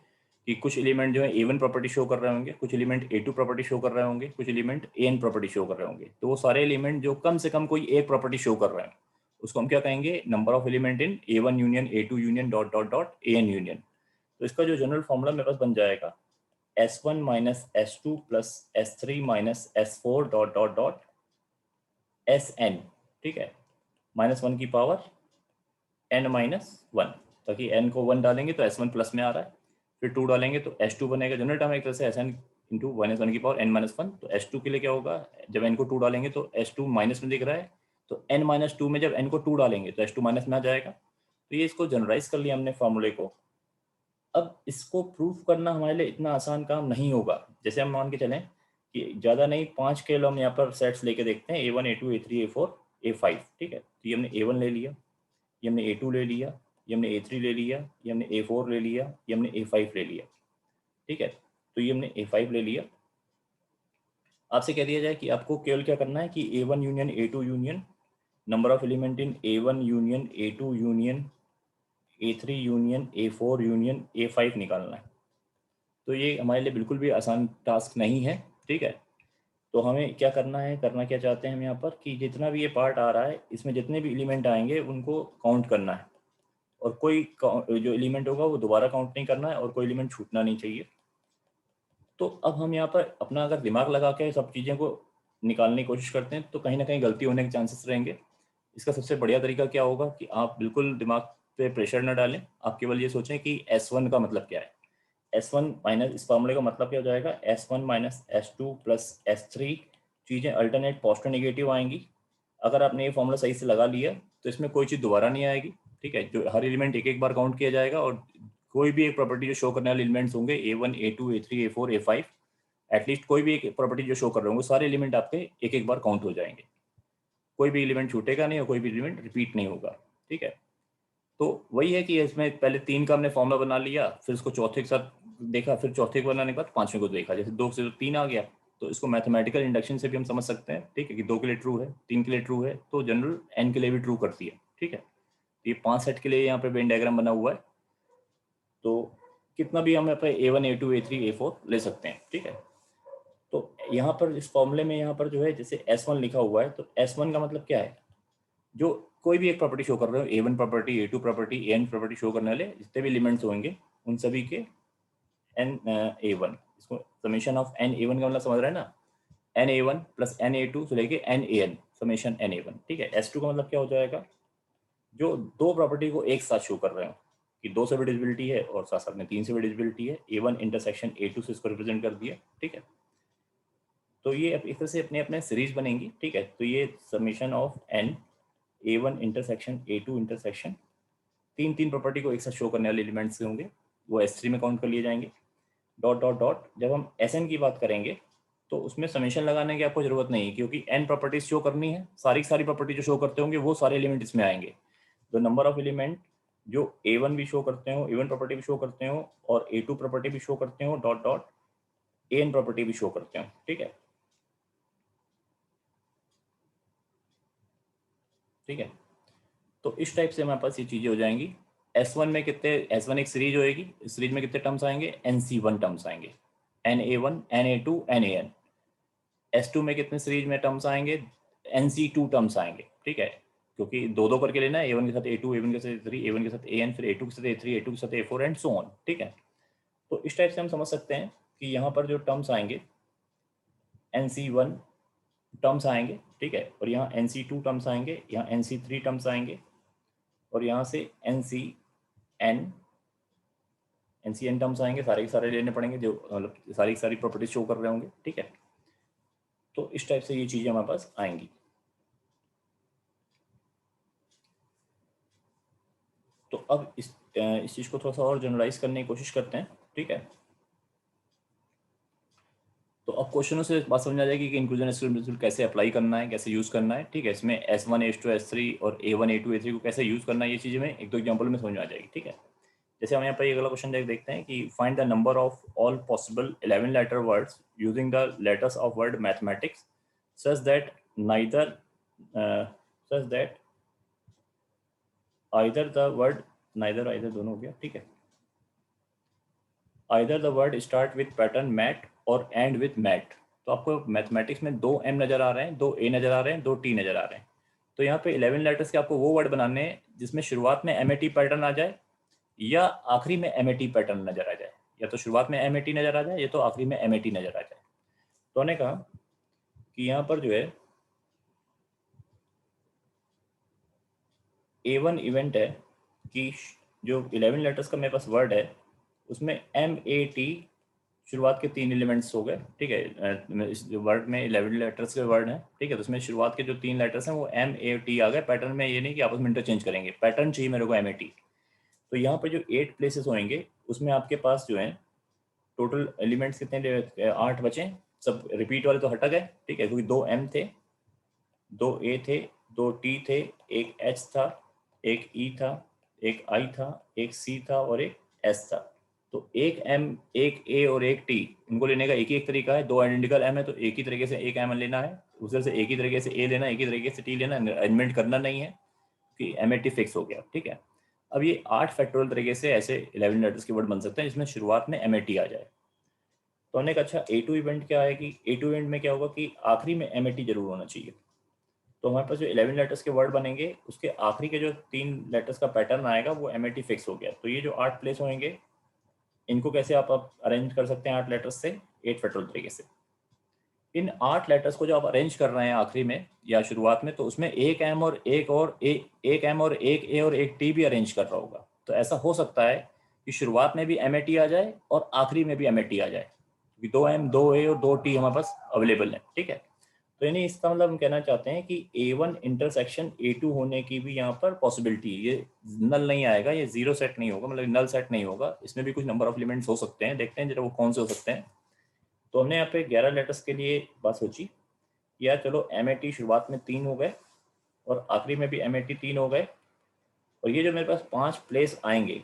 कि कुछ एलिमेंट जो है A1 प्रॉपर्टी शो कर रहे होंगे, कुछ एलिमेंट A2 प्रॉपर्टी शो कर रहे होंगे, कुछ एलिमेंट AN प्रॉपर्टी शो कर रहे होंगे। तो वो सारे एलिमेंट जो कम से कम कोई एक प्रॉपर्टी शो कर रहे हैं, उसको हम क्या कहेंगे? Number of element in A1 union A2 union dot dot dot AN union. तो इसका जो जनरल फॉर्मूला मेरे पास बन जाएगा S1 minus S2 plus S3 minus S4 dot dot dot SN। ठीक है, -1 की पावर n-1, ताकि n को 1 डालेंगे तो S1 प्लस में आ रहा है, फिर 2 डालेंगे तो S2 बनेगा। जनरल टर्म एक तरह से Sn इंटू 1 की पावर n-1। तो S2 के लिए क्या होगा? जब n को 2 डालेंगे तो S2 माइनस में दिख रहा है, तो n-2 में जब n को 2 डालेंगे तो S2 माइनस में आ जाएगा। तो ये इसको जनरलाइज कर लिया हमने फॉर्मूले को। अब इसको प्रूफ करना हमारे लिए इतना आसान काम नहीं होगा। जैसे हम मान के चलें कि ज़्यादा नहीं, 5 के हम यहाँ पर सेट्स लेके देखते हैं, A1 A2 A3 A4 A5। ठीक है, तो ये हमने A1 ले लिया, ये हमने A2 ले लिया, ये हमने A3 ले लिया, ये हमने A4 ले लिया, ये हमने A5 ले लिया। ठीक है, तो ये हमने A5 ले लिया। आपसे कह दिया जाए कि आपको केवल क्या करना है कि A1 union A2 union number of element in A1 union A2 union A3 union A4 union A5 निकालना है। तो ये हमारे लिए बिल्कुल भी आसान टास्क नहीं है। ठीक है, तो हमें क्या करना है, करना क्या चाहते हैं हम यहाँ पर कि जितना भी ये पार्ट आ रहा है, इसमें जितने भी एलिमेंट आएंगे उनको काउंट करना है, और कोई जो एलिमेंट होगा वो दोबारा काउंट नहीं करना है, और कोई एलिमेंट छूटना नहीं चाहिए। तो अब हम यहाँ पर अपना अगर दिमाग लगा के सब चीज़ें को निकालने की कोशिश करते हैं, तो कहीं ना कहीं गलती होने के चांसेस रहेंगे। इसका सबसे बढ़िया तरीका क्या होगा कि आप बिल्कुल दिमाग पे प्रेशर न डालें, आप केवल ये सोचें कि S1 का मतलब क्या है। S1 माइनस, इस फॉर्मूले का मतलब क्या हो जाएगा? S1 minus S2 plus S3, चीज़ें अल्टरनेट पॉजिटिव नेगेटिव आएंगी। अगर आपने ये फॉर्मूला सही से लगा लिया तो इसमें कोई चीज़ दोबारा नहीं आएगी। ठीक है, जो हर एलिमेंट एक एक बार काउंट किया जाएगा, और कोई भी एक प्रॉपर्टी जो शो करने वाले एलिमेंट्स होंगे A1 A2 A3 A4 A5, at least कोई भी एक प्रॉपर्टी जो शो कर रहे होंगे, सारे एलिमेंट आपके एक एक बार काउंट हो जाएंगे। कोई भी एलिमेंट छूटेगा नहीं और कोई भी एलिमेंट रिपीट नहीं होगा। ठीक है, तो वही है कि इसमें पहले 3 का हमने फॉर्मूला बना लिया, फिर उसको चौथे के साथ देखा, फिर चौथे को बनाने के बाद 5वें को देखा। जैसे 2 से 3 आ गया, तो इसको मैथमेटिकल इंडक्शन से भी हम समझ सकते हैं। ठीक है, कि 2 के लिए ट्रू है, 3 के लिए ट्रू है, तो जनरल n के लिए भी ट्रू करती है। ठीक है, ये 5 सेट के लिए यहाँ पे वेन डायग्राम बना हुआ है, तो कितना भी हम यहाँ पे A1 A2 A3 A4 ले सकते हैं। ठीक है, तो यहाँ पर इस फॉर्मूले में यहाँ पर जो है जैसे S1 लिखा हुआ है, तो S1 का मतलब क्या है? जो कोई भी एक प्रॉपर्टी शो कर रहे हो, A1 property A2 property AN property show करने वाले जितने भी एलिमेंट्स होंगे, उन सभी के NA1, इसको समेशन ऑफ NA1 का मतलब समझ रहे हैं ना? NA1 प्लस NA2 से लेके NAN, समेशन NA1। ठीक है, S2 का मतलब क्या हो जाएगा? जो दो प्रॉपर्टी को एक साथ शो कर रहे हो, कि 2 से भी डिविजिबिलिटी है और साथ साथ में 3 से भी डिविजिबिलिटी है, A1 इंटरसेक्शन A2 से इसको रिप्रेजेंट कर दिया। ठीक है, तो ये एक तरह से अपने अपने सीरीज बनेंगी। ठीक है, तो ये summation of N A1 intersection A2 intersection, तीन प्रॉपर्टी को एक साथ शो करने वाले एलिमेंट्स होंगे, वो S3 में काउंट कर लिए जाएंगे। डॉट डॉट डॉट, जब हम Sn की बात करेंगे तो उसमें समेशन लगाने की आपको जरूरत नहीं है, क्योंकि n प्रॉपर्टीज शो करनी है, सारी प्रॉपर्टी जो शो करते होंगे वो सारे एलिमेंट इसमें आएंगे। तो नंबर ऑफ एलिमेंट जो A1 भी शो करते हो, A1 प्रॉपर्टी भी शो करते हो और A2 प्रॉपर्टी भी शो करते हो, डॉट डॉट An प्रॉपर्टी भी शो करते हो, ठीक है। ठीक है, तो इस टाइप से हमारे पास ये चीजें हो जाएंगी। S1 में कितने, S1 एक सीरीज होएगी, इस सीरीज में कितने टर्म्स आएंगे, NC1 टर्म्स आएंगे, Na1 Na2 Nan। S2 में कितने सीरीज में टर्म्स आएंगे, NC2 टर्म्स आएंगे, ठीक है, क्योंकि दो दो करके लेना है, A1 के साथ A2, A1 के साथ A3, A1 के साथ An, फिर A2 के साथ A3, A2 के साथ A4 एंड सो ऑन, ठीक है। तो इस टाइप से हम समझ सकते हैं कि यहाँ पर जो टर्म्स आएंगे NC1 टर्म्स आएंगे, ठीक है, और यहाँ NC2 टर्म्स आएंगे, यहाँ NC3 टर्म्स आएंगे, और यहाँ से NCN टर्म्स आएंगे, सारे के सारे लेने पड़ेंगे, जो मतलब सारी प्रॉपर्टीज शो कर रहे होंगे, ठीक है। तो इस टाइप से ये चीजें हमारे पास आएंगी। तो अब इस चीज को थोड़ा सा और जनरलाइज करने की कोशिश करते हैं, ठीक है। तो अब क्वेश्चनों से बात समझ आ जाएगी कि इंक्लूजन एक्सक्लूजन प्रिंसिपल कैसे अप्लाई करना है, कैसे यूज करना है, ठीक है। इसमें S1 S2 S3 और A1 A2 A3 को कैसे यूज करना है, ये चीजें में एक दो एग्जाम्पल में समझ में आ जाएगी, ठीक है। जैसे हम यहाँ पर अगला क्वेश्चन देखते हैं कि find the number of all possible 11 letter words using the letters of word mathematics such that neither such that either the word, neither either दोनों हो गया, ठीक है, either the word start with pattern mat और and end with. Mat आपको mathematics में 2 M नजर आ रहे हैं, 2 A नजर आ रहे हैं, 2 T नजर आ रहे हैं। तो यहाँ पे 11 लेटर्स के आपको वो वर्ड बनाने हैं जिसमें शुरुआत में MAT पैटर्न आ जाए या आखिरी में MAT पैटर्न नजर आ जाए, या तो शुरुआत में MAT नजर आ जाए या तो आखिरी में MAT नजर आ जाए। तो हमने कहा कि यहाँ पर जो है A1 इवेंट है कि जो 11 लेटर्स का मेरे पास वर्ड है उसमें MAT शुरुआत के 3 एलिमेंट्स हो गए, ठीक है। इस वर्ड में 11 लेटर्स के वर्ड हैं, ठीक है, तो उसमें शुरुआत के जो 3 लेटर्स हैं वो MAT आ गए। पैटर्न में ये नहीं कि आपस में इंटरचेंज करेंगे, पैटर्न चाहिए मेरे को MAT। तो यहाँ पर जो 8 प्लेसेस होंगे उसमें आपके पास जो है टोटल एलिमेंट्स कितने, 8 बचे, सब रिपीट वाले तो हटा गए, ठीक है, क्योंकि 2 M थे, 2 A थे, 2 T थे, एक H था, एक E था, एक I था, एक C था और एक S था। तो एक M, एक A और एक T, इनको लेने का एक ही एक तरीका है। 2 आइडेंटिकल M है तो एक ही तरीके से एक M लेना है, उधर से एक ही तरीके से A लेना, एक ही तरीके से T लेना, अरेंजमेंट करना नहीं है कि MAT फिक्स हो गया, ठीक है। अब ये 8 फैक्टोरियल तरीके से ऐसे 11 लेटर्स के वर्ड बन सकते हैं जिसमें शुरुआत में MAT आ जाए। तो हमने कहा अच्छा A2 इवेंट क्या है कि A2 इवेंट में क्या होगा कि आखिरी में MAT जरूर होना चाहिए। तो हमारे पास जो 11 लेटर्स के वर्ड बनेंगे उसके आखिरी के जो 3 लेटर्स का पैटर्न आएगा वो MAT फिक्स हो गया। तो ये जो 8 प्लेस होंगे इनको कैसे आप अरेंज कर सकते हैं 8 लेटर्स से 8 फैक्टोरियल तरीके से। इन 8 लेटर्स को जो आप अरेंज कर रहे हैं आखिरी में या शुरुआत में, तो उसमें एक M और एक M और एक A और एक T भी अरेंज कर रहा होगा। तो ऐसा हो सकता है कि शुरुआत में भी MAT आ जाए और आखिरी में भी MAT आ जाए, क्योंकि 2 M 2 A और 2 T हमारे पास अवेलेबल है, ठीक है। तो यानी इसका मतलब हम कहना चाहते हैं कि A1 इंटरसेक्शन A2 होने की भी यहाँ पर पॉसिबिलिटी है। ये नल नहीं आएगा, ये जीरो सेट नहीं होगा, मतलब नल सेट नहीं होगा, इसमें भी कुछ नंबर ऑफ एलिमेंट्स हो सकते हैं, देखते हैं जरा वो कौन से हो सकते हैं। तो हमने यहाँ पे 11 लेटर्स के लिए बात सोची, या चलो MAT शुरुआत में 3 हो गए और आखिरी में भी MAT 3 हो गए, और ये जो मेरे पास 5 प्लेस आएंगे,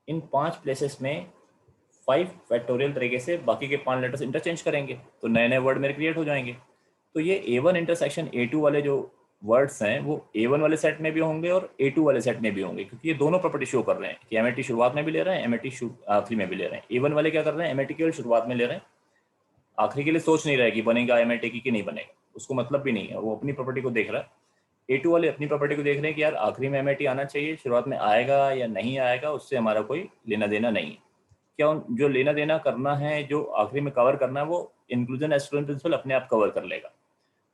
इन 5 प्लेसेस में 5 फैक्टोरियल तरीके से बाकी के 5 लेटर्स इंटरचेंज करेंगे, तो नए नए वर्ड मेरे क्रिएट हो जाएंगे। तो ये A1 इंटरसेक्शन A2 वाले जो वर्ड्स हैं वो A1 वाले सेट में भी होंगे और A2 वाले सेट में भी होंगे, क्योंकि ये दोनों प्रॉपर्टी शो कर रहे हैं कि MAT शुरुआत में भी ले रहे हैं, MAT आखिरी में भी ले रहे हैं। A1 वाले क्या कर रहे हैं, MAT केवल शुरुआत में ले रहे हैं, आखिरी के लिए सोच नहीं रहा है कि बनेगा MAT की नहीं बनेगा, उसको मतलब भी नहीं है, वो अपनी प्रॉपर्टी को देख रहा है। A2 वाले अपनी प्रॉपर्टी को देख रहे हैं कि यार आखिरी में MAT आना चाहिए, शुरुआत में आएगा या नहीं आएगा उससे हमारा कोई लेना देना नहीं है। क्या जो लेना देना करना है, जो आखिरी में कवर करना है, वो इंक्लूजन एक्सक्लूजन प्रिंसिपल अपने आप कवर कर लेगा।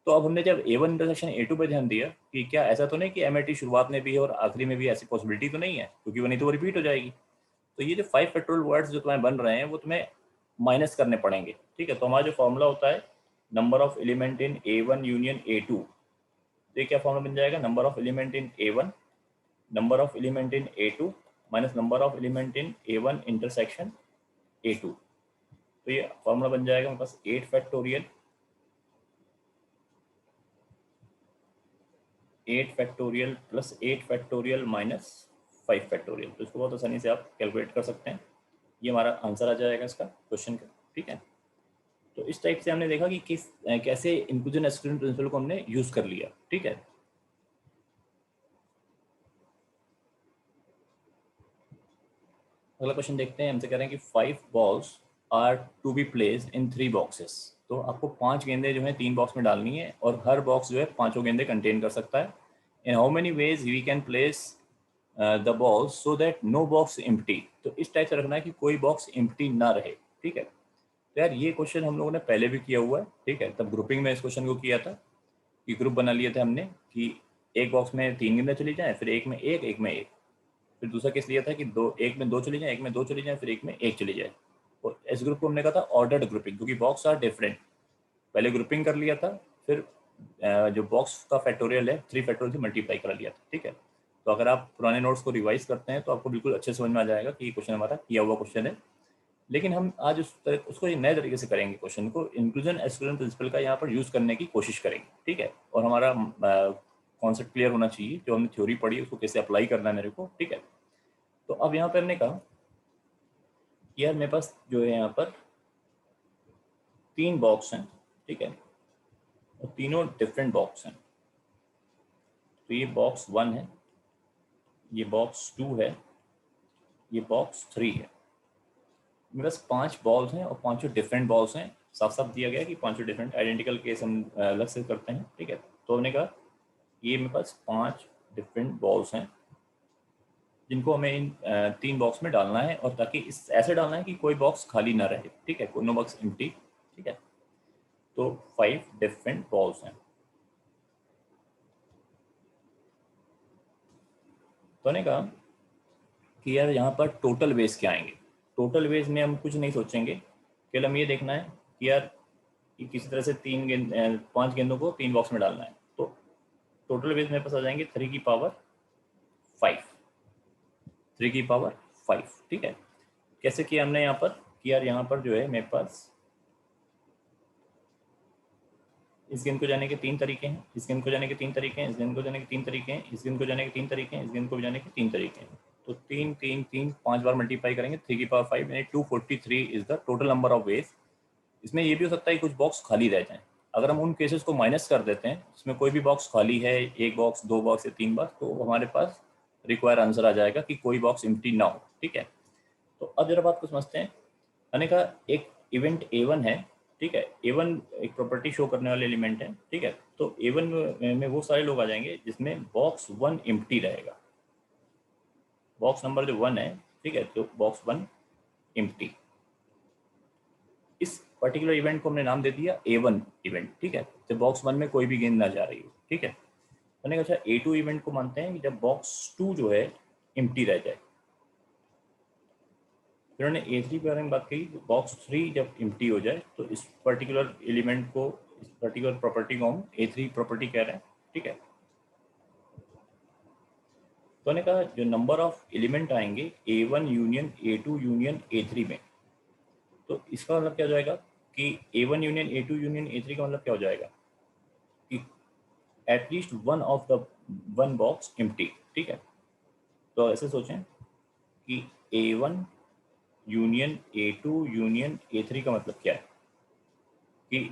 तो अब हमने जब A1 इंटरसेक्शन A2 पे ध्यान दिया कि क्या ऐसा तो नहीं कि MAT शुरुआत में भी है और आखिरी में भी, ऐसी पॉसिबिलिटी तो नहीं है, क्योंकि वो नहीं तो वो रिपीट हो जाएगी। तो ये जो 5 फैक्टोरियल वर्ड्स जो तुम्हें बन रहे हैं वो तुम्हें माइनस करने पड़ेंगे, ठीक है। तो हमारा जो फॉर्मूला होता है number of element in A1 union A2 तो ये क्या फॉर्मूला बन जाएगा, number of element in A1 number of element in A2 minus number of element in A1 intersection A2। तो ये फॉर्मूला बन जाएगा मेरे पास 8 factorial 8 factorial plus 8 factorial minus 5 factorial. तो इसको बहुत आसानी से आप कैलकुलेट कर सकते हैं, ये हमारा आंसर आ जाएगा इसका क्वेश्चन का। ठीक है, तो इस टाइप से हमने देखा कि कैसे इंक्लूजन एक्सक्लूजन प्रिंसिपल को हमने यूज कर लिया। ठीक है, अगला क्वेश्चन देखते हैं। हमसे कह रहे हैं कि 5 balls are to be placed in 3 boxes. तो आपको 5 गेंदे जो है 3 बॉक्स में डालनी है और हर बॉक्स जो है 5 गेंदे कंटेन कर सकता है। In how many ways we can place the balls so that no box empty. तो इस टाइप से रखना है कि कोई बॉक्स एम्प्टी ना रहे। ठीक है, तो यार ये क्वेश्चन हम लोगों ने पहले भी किया हुआ है। ठीक है, तब ग्रुपिंग में इस क्वेश्चन को किया था कि ग्रुप बना लिए थे हमने कि एक बॉक्स में 3 गेंदें चली जाएं, फिर एक में एक में एक। फिर दूसरा केस लिया था कि एक में 2 चली जाए, एक में 2 चली जाए, फिर एक में 1 चली जाए। और इस ग्रुप को हमने कहा था ऑर्डर्ड ग्रुपिंग, क्योंकि बॉक्स आर डिफरेंट। पहले ग्रुपिंग कर लिया था, फिर जो बॉक्स का फैक्टोरियल है 3 फैक्टोरियल से मल्टीप्लाई कर लिया था। ठीक है, तो अगर आप पुराने नोट्स को रिवाइज करते हैं तो आपको बिल्कुल अच्छे समझ में आ जाएगा कि ये क्वेश्चन हमारा किया हुआ क्वेश्चन है। लेकिन हम आज उसको एक नए तरीके से करेंगे, क्वेश्चन को इंक्लूजन एक्सक्लूजन प्रिंसिपल का यहाँ पर यूज करने की कोशिश करेंगे। ठीक है, और हमारा कॉन्सेप्ट क्लियर होना चाहिए, जो हमने थ्योरी पढ़ी उसको कैसे अप्लाई करना है मेरे को। ठीक है, तो अब यहाँ पर हमने कहा कि यार मेरे पास जो है यहाँ पर 3 बॉक्स हैं। ठीक है, और तीनों डिफरेंट बॉक्स हैं। तो ये बॉक्स 1 है, ये बॉक्स 2 है, ये बॉक्स 3 है। मेरे पास 5 बॉल्स हैं और 5 डिफरेंट बॉल्स हैं। साफ साफ दिया गया कि 5 डिफरेंट आइडेंटिकल केस हम अलग से करते हैं। ठीक है, तो हमने कहा ये मेरे पास 5 डिफरेंट बॉल्स हैं जिनको हमें इन 3 बॉक्स में डालना है, और ताकि इस ऐसे डालना है कि कोई बॉक्स खाली ना रहे। ठीक है, नो बॉक्स एम्प्टी। ठीक है, तो 5 डिफरेंट बॉल्स हैं। तो ने कहा कि यार यहाँ पर टोटल वेज क्या आएंगे। टोटल वेज में हम कुछ नहीं सोचेंगे, केवल हम ये देखना है कि यार कि किसी तरह से 5 गेंदों को 3 बॉक्स में डालना है। तो टोटल वेज मेरे पास आ जाएंगे 3 की पावर 5, 3 की पावर 5। ठीक है, कैसे किया हमने यहाँ पर कि यार यहाँ पर जो है मेरे पास इस गेंद को जाने के 3 तरीके हैं, इस गेंद को जाने के 3 तरीके हैं, इस गेंद को जाने के 3 तरीके हैं, इस गेंद को जाने के 3 तरीके हैं, इस गेंद को जाने के 3 तरीके हैं। तो 3 3 3 5 बार मल्टीप्लाई करेंगे 3 की पावर 5 यानी 243 is the total number of ways. इसमें ये भी हो सकता है कि कुछ बॉक्स खाली रह जाएं। अगर हम उन केसेस को माइनस कर देते हैं इसमें कोई भी बॉक्स खाली है, 1 बॉक्स 2 बॉक्स या 3 बॉक्स, तो हमारे पास रिक्वायर आंसर आ जाएगा कि कोई बॉक्स एम्प्टी ना हो। ठीक है, तो अब जरा बात को समझते हैं। मैंने कहा एक इवेंट A1 है। ठीक है, A1 एक प्रॉपर्टी शो करने वाले एलिमेंट है। ठीक है, तो A1 में वो सारे लोग आ जाएंगे जिसमें बॉक्स 1 एम्प्टी रहेगा। बॉक्स नंबर जो 1 है, ठीक है, तो बॉक्स 1 एम्प्टी। इस पर्टिकुलर इवेंट को हमने नाम दे दिया A1 इवेंट। ठीक है, जब बॉक्स 1 में कोई भी गेंद ना जा रही हो। ठीक है, मैंने कहा अच्छा A2 इवेंट को मानते हैं कि जब बॉक्स 2 जो है एम्प्टी रह जाए। फिर उन्होंने A3 के बारे में बात कही, बॉक्स 3 जब एम्प्टी हो जाए तो इस पर्टिकुलर एलिमेंट को, इस पर्टिकुलर प्रॉपर्टी को हम A3 प्रॉपर्टी कह रहे हैं। ठीक है, तो उन्होंने कहा जो नंबर ऑफ एलिमेंट आएंगे A1 union A2 union A3 में, तो इसका मतलब क्या हो जाएगा कि A1 union A2 union A3 का मतलब क्या हो जाएगा कि एटलीस्ट वन बॉक्स एम्प्टी। ठीक है, तो ऐसे सोचें कि A1 union A2 union A3 का मतलब क्या है कि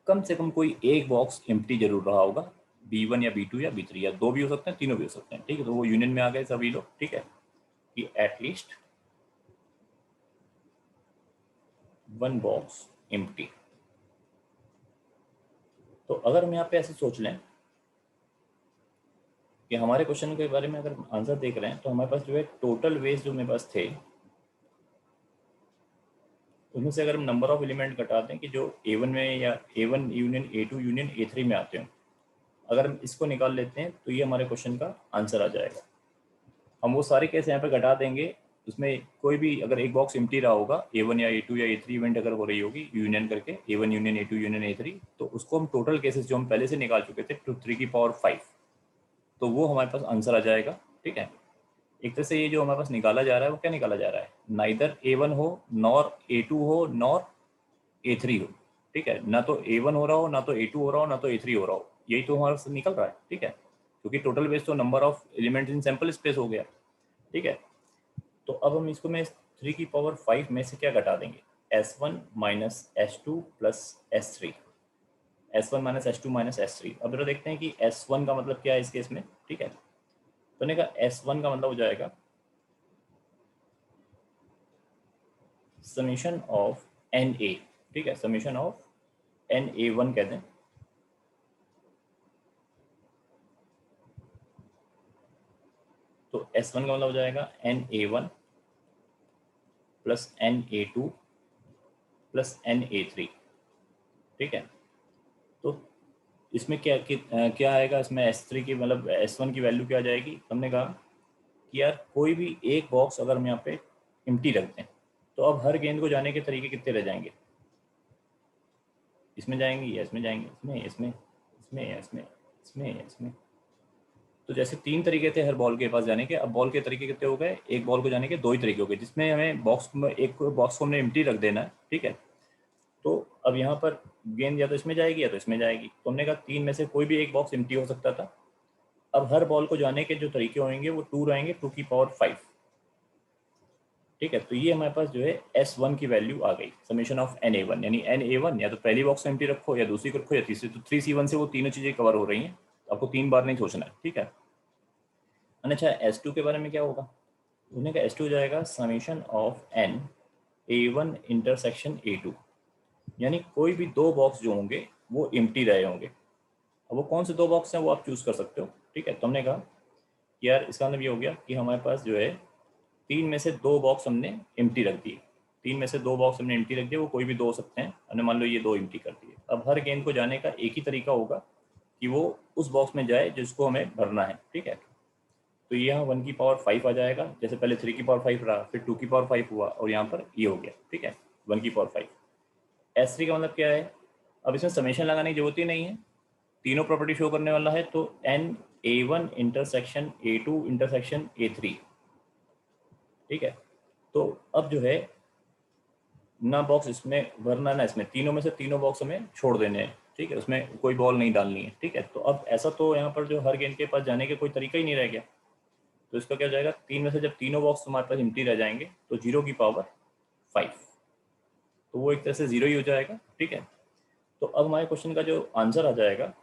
कम से कम कोई एक बॉक्स एम्प्टी जरूर रहा होगा, B1 या B2 या B3 या 2 भी हो सकते हैं, तीनों भी हो सकते हैं। ठीक है, तो वो यूनियन में आ गए सभी लोग। ठीक है, कि एटलीस्ट 1 बॉक्स एम्प्टी। तो अगर हम यहाँ पे ऐसे सोच लें कि हमारे क्वेश्चन के बारे में अगर आंसर देख रहे हैं तो हमारे पास जो है टोटल वेज जो मेरे पास थे उसमें से अगर हम नंबर ऑफ एलिमेंट घटा दें कि जो A1 में या A1 union A2 union A3 में आते हैं, अगर हम इसको निकाल लेते हैं तो ये हमारे क्वेश्चन का आंसर आ जाएगा। हम वो सारे केस यहाँ पे घटा देंगे उसमें कोई भी अगर एक बॉक्स एम्प्टी रहा होगा A1 या A2 या A3 इवेंट अगर हो रही होगी यूनियन करके A1 union A2 union A3, तो उसको हम टोटल केसेस जो हम पहले से निकाल चुके थे टू 3 की पावर 5, तो वो हमारे पास आंसर आ जाएगा। ठीक है, एक तरह से ये जो हमारे पास निकाला जा रहा है वो क्या निकाला जा रहा है, नाइदर A1 हो नॉर A2 हो नॉर A3 हो। ठीक है, ना तो A1 हो रहा हो, ना तो A2 हो रहा हो, ना तो A3 हो रहा हो, यही तो हमारे पास निकल रहा है। ठीक है, क्योंकि टोटल बेस तो number of elements in sample space हो गया। ठीक है, तो अब हम इसको में 3 की पावर 5 में से क्या घटा देंगे, S1 minus S2 plus S3, S1 minus S2 minus S3। अब जरा देखते हैं कि S1 का मतलब क्या है इस केस में। ठीक है, तो ने कहा S1 का मतलब हो जाएगा समीशन ऑफ NA। ठीक है, समीशन ऑफ NA1 कहते हैं। तो S1 का मतलब हो जाएगा NA1 plus NA2 plus NA3। ठीक है, तो इसमें क्या आएगा, इसमें S3 की मतलब S1 की वैल्यू क्या आ जाएगी। हमने कहा कि यार कोई भी एक बॉक्स अगर हम यहाँ पे एम्प्टी रखते हैं तो अब हर गेंद को जाने के तरीके कितने रह जाएंगे, इसमें जाएंगे या इसमें जाएंगे, इसमें इसमें इसमें या इसमें इसमें या इसमें। तो जैसे 3 तरीके थे हर बॉल के पास जाने के, अब बॉल के तरीके कितने हो गए, एक बॉल को जाने के 2 ही तरीके हो गए, जिसमें हमें बॉक्स में एक बॉक्स को हमने एम्प्टी रख देना है। ठीक है, तो अब यहाँ पर गेंद या तो इसमें जाएगी या तो इसमें जाएगी, तो हमने कहा 3 में से कोई भी एक बॉक्स एम्प्टी हो सकता था। अब हर बॉल को जाने के जो तरीके होंगे वो 2 रहेंगे, 2 की पावर 5। ठीक है, तो ये हमारे पास जो है S1 की वैल्यू आ गई, समेशन ऑफ NA1, यानी NA1 या तो पहली बॉक्स एम्प्टी रखो या दूसरी को रखो या तीसरी, तो 3C1 से वो तीनों चीज़ें कवर हो रही हैं, आपको 3 बार नहीं सोचना है। ठीक है, अच्छा S2 के बारे में क्या होगा, उन्हें का S2 हो जाएगा summation of NA1 intersection A2, यानी कोई भी 2 बॉक्स जो होंगे वो एम्प्टी रहे होंगे। अब वो कौन से 2 बॉक्स हैं वो आप चूज़ कर सकते हो। ठीक है, तो हमने कहा कि यार इसका मतलब ये हो गया कि हमारे पास जो है 3 में से 2 बॉक्स हमने एम्प्टी रख दिए, 3 में से 2 बॉक्स हमने एम्प्टी रख दिए, वो कोई भी 2 हो सकते हैं, हमने मान लो ये 2 एम्प्टी कर दिए। अब हर गेंद को जाने का एक ही तरीका होगा कि वो उस बॉक्स में जाए जिसको हमें भरना है। ठीक है, तो ये यहाँ 1 की पावर 5 आ जाएगा, जैसे पहले 3 की पावर 5 रहा, फिर 2 की पावर 5 हुआ और यहाँ पर ये हो गया। ठीक है, 1 की पावर 5। S3 का मतलब क्या है, अब इसमें समेशन लगाने की जरूरत ही नहीं है, तीनों प्रॉपर्टी शो करने वाला है, तो NA1 intersection A2 intersection A3। ठीक है, तो अब जो है ना बॉक्स इसमें भरना ना इसमें, तीनों में से तीनों बॉक्स हमें छोड़ देने हैं। ठीक है, उसमें कोई बॉल नहीं डालनी है। ठीक है, तो अब ऐसा तो यहाँ पर जो हर गेंद के पास जाने के कोई तरीका ही नहीं रह गया, तो इसका क्या हो जाएगा, 3 में से जब तीनों बॉक्स तुम्हारे पास एम्प्टी रह जाएंगे तो 0 की पावर 5, तो वो एक तरह से 0 ही हो जाएगा। ठीक है, तो अब हमारे क्वेश्चन का जो आंसर आ जाएगा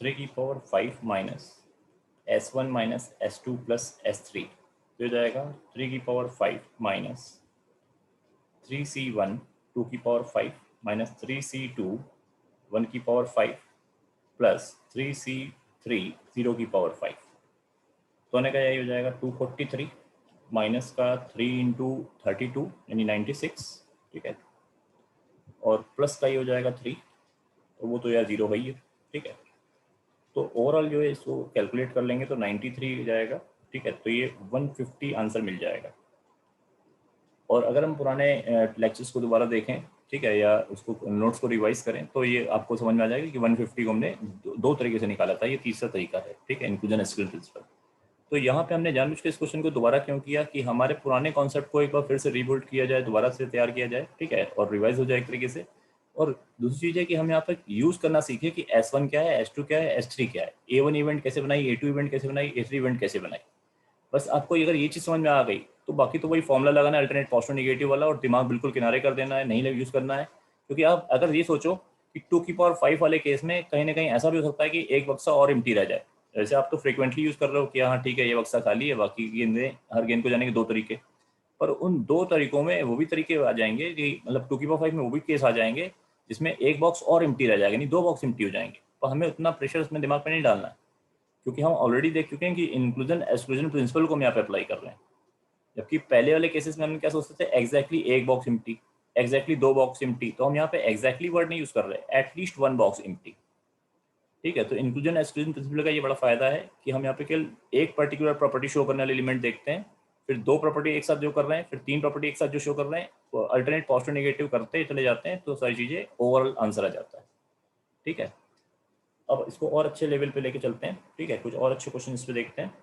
3 की power 5 minus S1 minus S2 plus S3, तो हो जाएगा 3 की पावर 5 माइनस 3C1 2 की पावर 5 माइनस 3C2 1 की पावर 5 प्लस 3C3 0 की पावर 5, तो होने का यही हो जाएगा 243 माइनस का 3 इंटू 32 यानी 96। ठीक है, और प्लस का ये हो जाएगा 3, तो वो तो यार 0 है ही है। ठीक है, तो ओवरऑल जो है इसको कैलकुलेट कर लेंगे तो 93 हो जाएगा। ठीक है, तो ये 150 आंसर मिल जाएगा। और अगर हम पुराने लेक्चर्स को दोबारा देखें, ठीक है, या उसको नोट्स को रिवाइज करें, तो ये आपको समझ में आ जाएगा कि 150 को हमने दो तरीके से निकाला था, ये तीसरा तरीका है। ठीक है, इंक्लूजन एक्सक्लूजन प्रिंसिपल। तो यहाँ पे हमने जानबूझ के इस क्वेश्चन को दोबारा क्यों किया कि हमारे पुराने कॉन्सेप्ट को एक बार फिर से रीबिल्ड किया जाए, दोबारा से तैयार किया जाए। ठीक है, और रिवाइज हो जाए एक तरीके से। और दूसरी चीज़ है कि हम यहाँ पर यूज़ करना सीखें कि S1 क्या है, S2 क्या है, S3 क्या है, A1 इवेंट कैसे बनाई, A2 इवेंट कैसे बनाई, A3 इवेंट कैसे बनाई। बस आपको अगर ये चीज़ समझ में आ गई तो बाकी तो वही फॉर्मूला लगाना है, अल्टरनेट पॉजिटिव नेगेटिव वाला, और दिमाग बिल्कुल किनारे कर देना है, नहीं यूज़ करना है। क्योंकि आप अगर ये सोचो कि 2 की पावर 5 वाले केस में कहीं ना कहीं ऐसा भी हो सकता है कि एक बक्सा और एम्प्टी रह जाए। जैसे आप तो फ्रिक्वेंटली यूज़ कर रहे हो कि हाँ ठीक है ये बक्सा खाली है, बाकी गेंदें, हर गेंद को जाने के 2 तरीके, पर उन 2 तरीकों में वो भी तरीके आ जाएंगे कि मतलब 2 की पावर 5 में वो भी केस आ जाएंगे जिसमें एक बॉक्स और एम्प्टी रह जाएगा, यानी 2 बॉक्स एम्प्टी हो जाएंगे। तो हमें उतना प्रेशर उसमें दिमाग में नहीं डालना है, क्योंकि हम ऑलरेडी देख चुके हैं कि इंक्लूजन एक्सक्लूजन प्रिंसिपल को हम यहाँ पे अप्लाई कर रहे हैं। जबकि पहले वाले केसेस में हम क्या सोचते थे, एग्जैक्टली एक box empty, exactly 2 box empty, तो हम यहाँ पे एग्जैक्टली वर्ड नहीं यूज कर रहे, एटलीस्ट 1 बॉक्स एम्प्टी। ठीक है। तो इंक्लूजन एक्सक्लूजन प्रिंसिपल का ये बड़ा फायदा है कि हम यहाँ पे केवल एक पर्टिकुलर प्रॉपर्टी शो करने वाले एलिमेंट देखते हैं, फिर दो प्रॉपर्टी एक साथ जो कर रहे हैं, फिर तीन प्रॉपर्टी एक साथ जो शो कर रहे हैं, तो अल्टरनेट पॉजिटिव नेगेटिव करते चले जाते हैं, तो सारी चीजें ओवरऑल आंसर आ जाता है। ठीक है, अब इसको और अच्छे लेवल पे लेके चलते हैं। ठीक है, कुछ और अच्छे क्वेश्चन इस पे देखते हैं।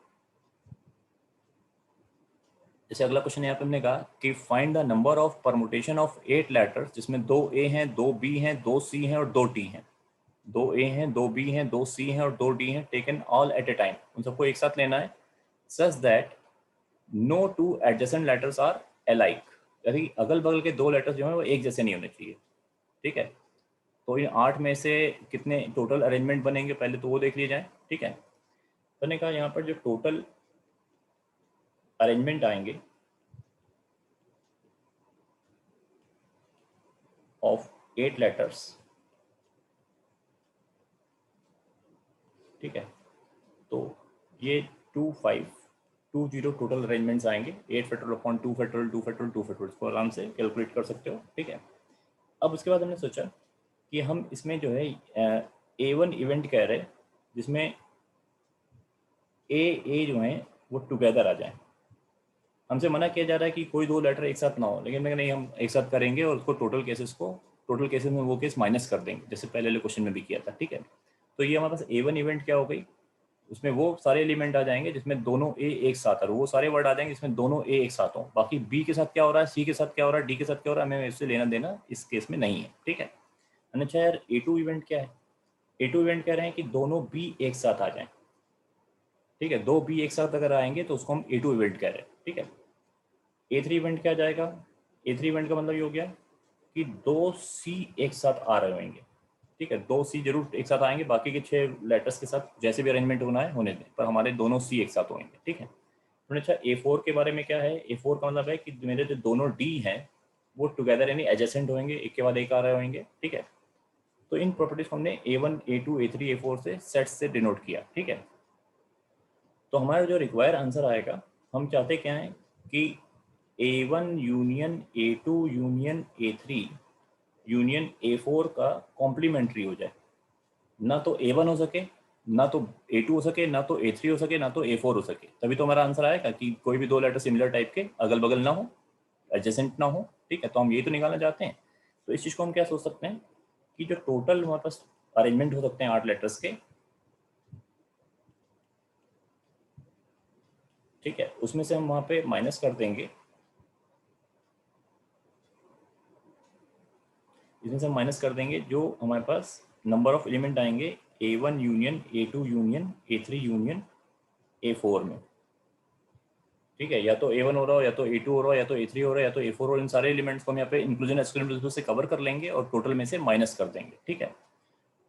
जैसे अगला क्वेश्चन यहाँ पे हमने कहा कि find the number of permutation of 8 letters, जिसमें 2 ए हैं, 2 बी हैं, 2 सी हैं और 2 टी हैं। 2 ए हैं, 2 बी हैं, 2 सी हैं और 2 डी हैं, taken all at a time. उन सबको एक साथ लेना है। Such that no two adjacent letters are alike, यानी अगल बगल के दो लेटर्स जो हैं वो एक जैसे नहीं होने चाहिए। ठीक है, तो इन 8 में से कितने टोटल अरेंजमेंट बनेंगे पहले तो वो देख लिए जाए। ठीक है, तो मैंने कहा यहाँ पर जो टोटल अरेंजमेंट आएंगे ऑफ 8 लेटर्स, ठीक है, तो ये 2 5 2 0 टोटल अरेंजमेंट्स आएंगे। 8 factorial upon 2 factorial 2 factorial 2 factorial, इसको आराम से कैलकुलेट कर सकते हो। ठीक है, अब उसके बाद हमने सोचा कि हम इसमें जो है A1 इवेंट कह रहे हैं, जिसमें ए जो हैं वो टुगेदर आ जाएं। हमसे मना किया जा रहा है कि कोई दो लेटर एक साथ ना हो, लेकिन मैं नहीं, हम एक साथ करेंगे और उसको टोटल केसेस में वो केस माइनस कर देंगे, जैसे पहले वाले क्वेश्चन में भी किया था। ठीक है, तो ये हमारे पास A1 इवेंट क्या हो गई, उसमें वो सारे एलिमेंट आ जाएंगे जिसमें दोनों ए एक साथ है, वो सारे वर्ड आ जाएंगे जिसमें दोनों ए एक साथ हो। बाकी बी के साथ क्या हो रहा है, सी के साथ क्या हो रहा है, डी के साथ क्या हो रहा है, हमें इससे लेना देना इस केस में नहीं है। ठीक है, अच्छा यार A2 इवेंट क्या है, A2 इवेंट कह रहे हैं कि दोनों बी एक साथ आ जाएं। ठीक है, दो बी एक साथ अगर आएंगे तो उसको हम A2 इवेंट कह रहे हैं। ठीक है, A3 इवेंट क्या जाएगा, A3 इवेंट का मतलब ये हो गया कि दो सी एक साथ आ रहे होंगे। ठीक है, दो सी जरूर एक साथ आएंगे, बाकी के 6 लेटर्स के साथ जैसे भी अरेंजमेंट होना है होने दें, पर हमारे दोनों सी एक साथ होंगे। ठीक है, तो अच्छा A4 के बारे में क्या है, A4 का मतलब है कि मेरे जो दोनों डी हैं वो टुगेदर यानी एडजेसेंट होंगे, एक के बाद एक आ रहे होंगे। ठीक है, तो इन प्रॉपर्टीज को हमने A1 A2 A3 A4 से सेट से डिनोट किया। ठीक है, तो हमारा जो रिक्वायर आंसर आएगा, हम चाहते क्या है कि A1 union A2 union A3 union A4 का कॉम्प्लीमेंट्री हो जाए। ना तो A1 हो सके, ना तो A2 हो सके, ना तो A3 हो सके, ना तो A4 हो सके, तभी तो हमारा आंसर आएगा कि कोई भी दो लेटर सिमिलर टाइप के अगल बगल ना हो, एडजेसेंट ना हो। ठीक है, तो हम यही तो निकालना चाहते हैं। तो इस चीज़ को हम क्या सोच सकते हैं कि जो टोटल हमारे पास अरेंजमेंट हो सकते हैं 8 लेटर्स के, ठीक है, उसमें से हम वहाँ पे माइनस कर देंगे, इसमें से हम माइनस कर देंगे जो हमारे पास नंबर ऑफ एलिमेंट आएंगे A1 union A2 union A3 union A4 में। ठीक है, या तो A1 हो रहा हो, या तो A2 हो रहा हो, या तो A3 हो रहा है, या तो A4 हो रहा है। इन सारे एलिमेंट्स को हम यहाँ पे इंक्लूजन एक्सक्लूजन प्रिंसिपल से कवर कर लेंगे और टोटल में से माइनस कर देंगे। ठीक है,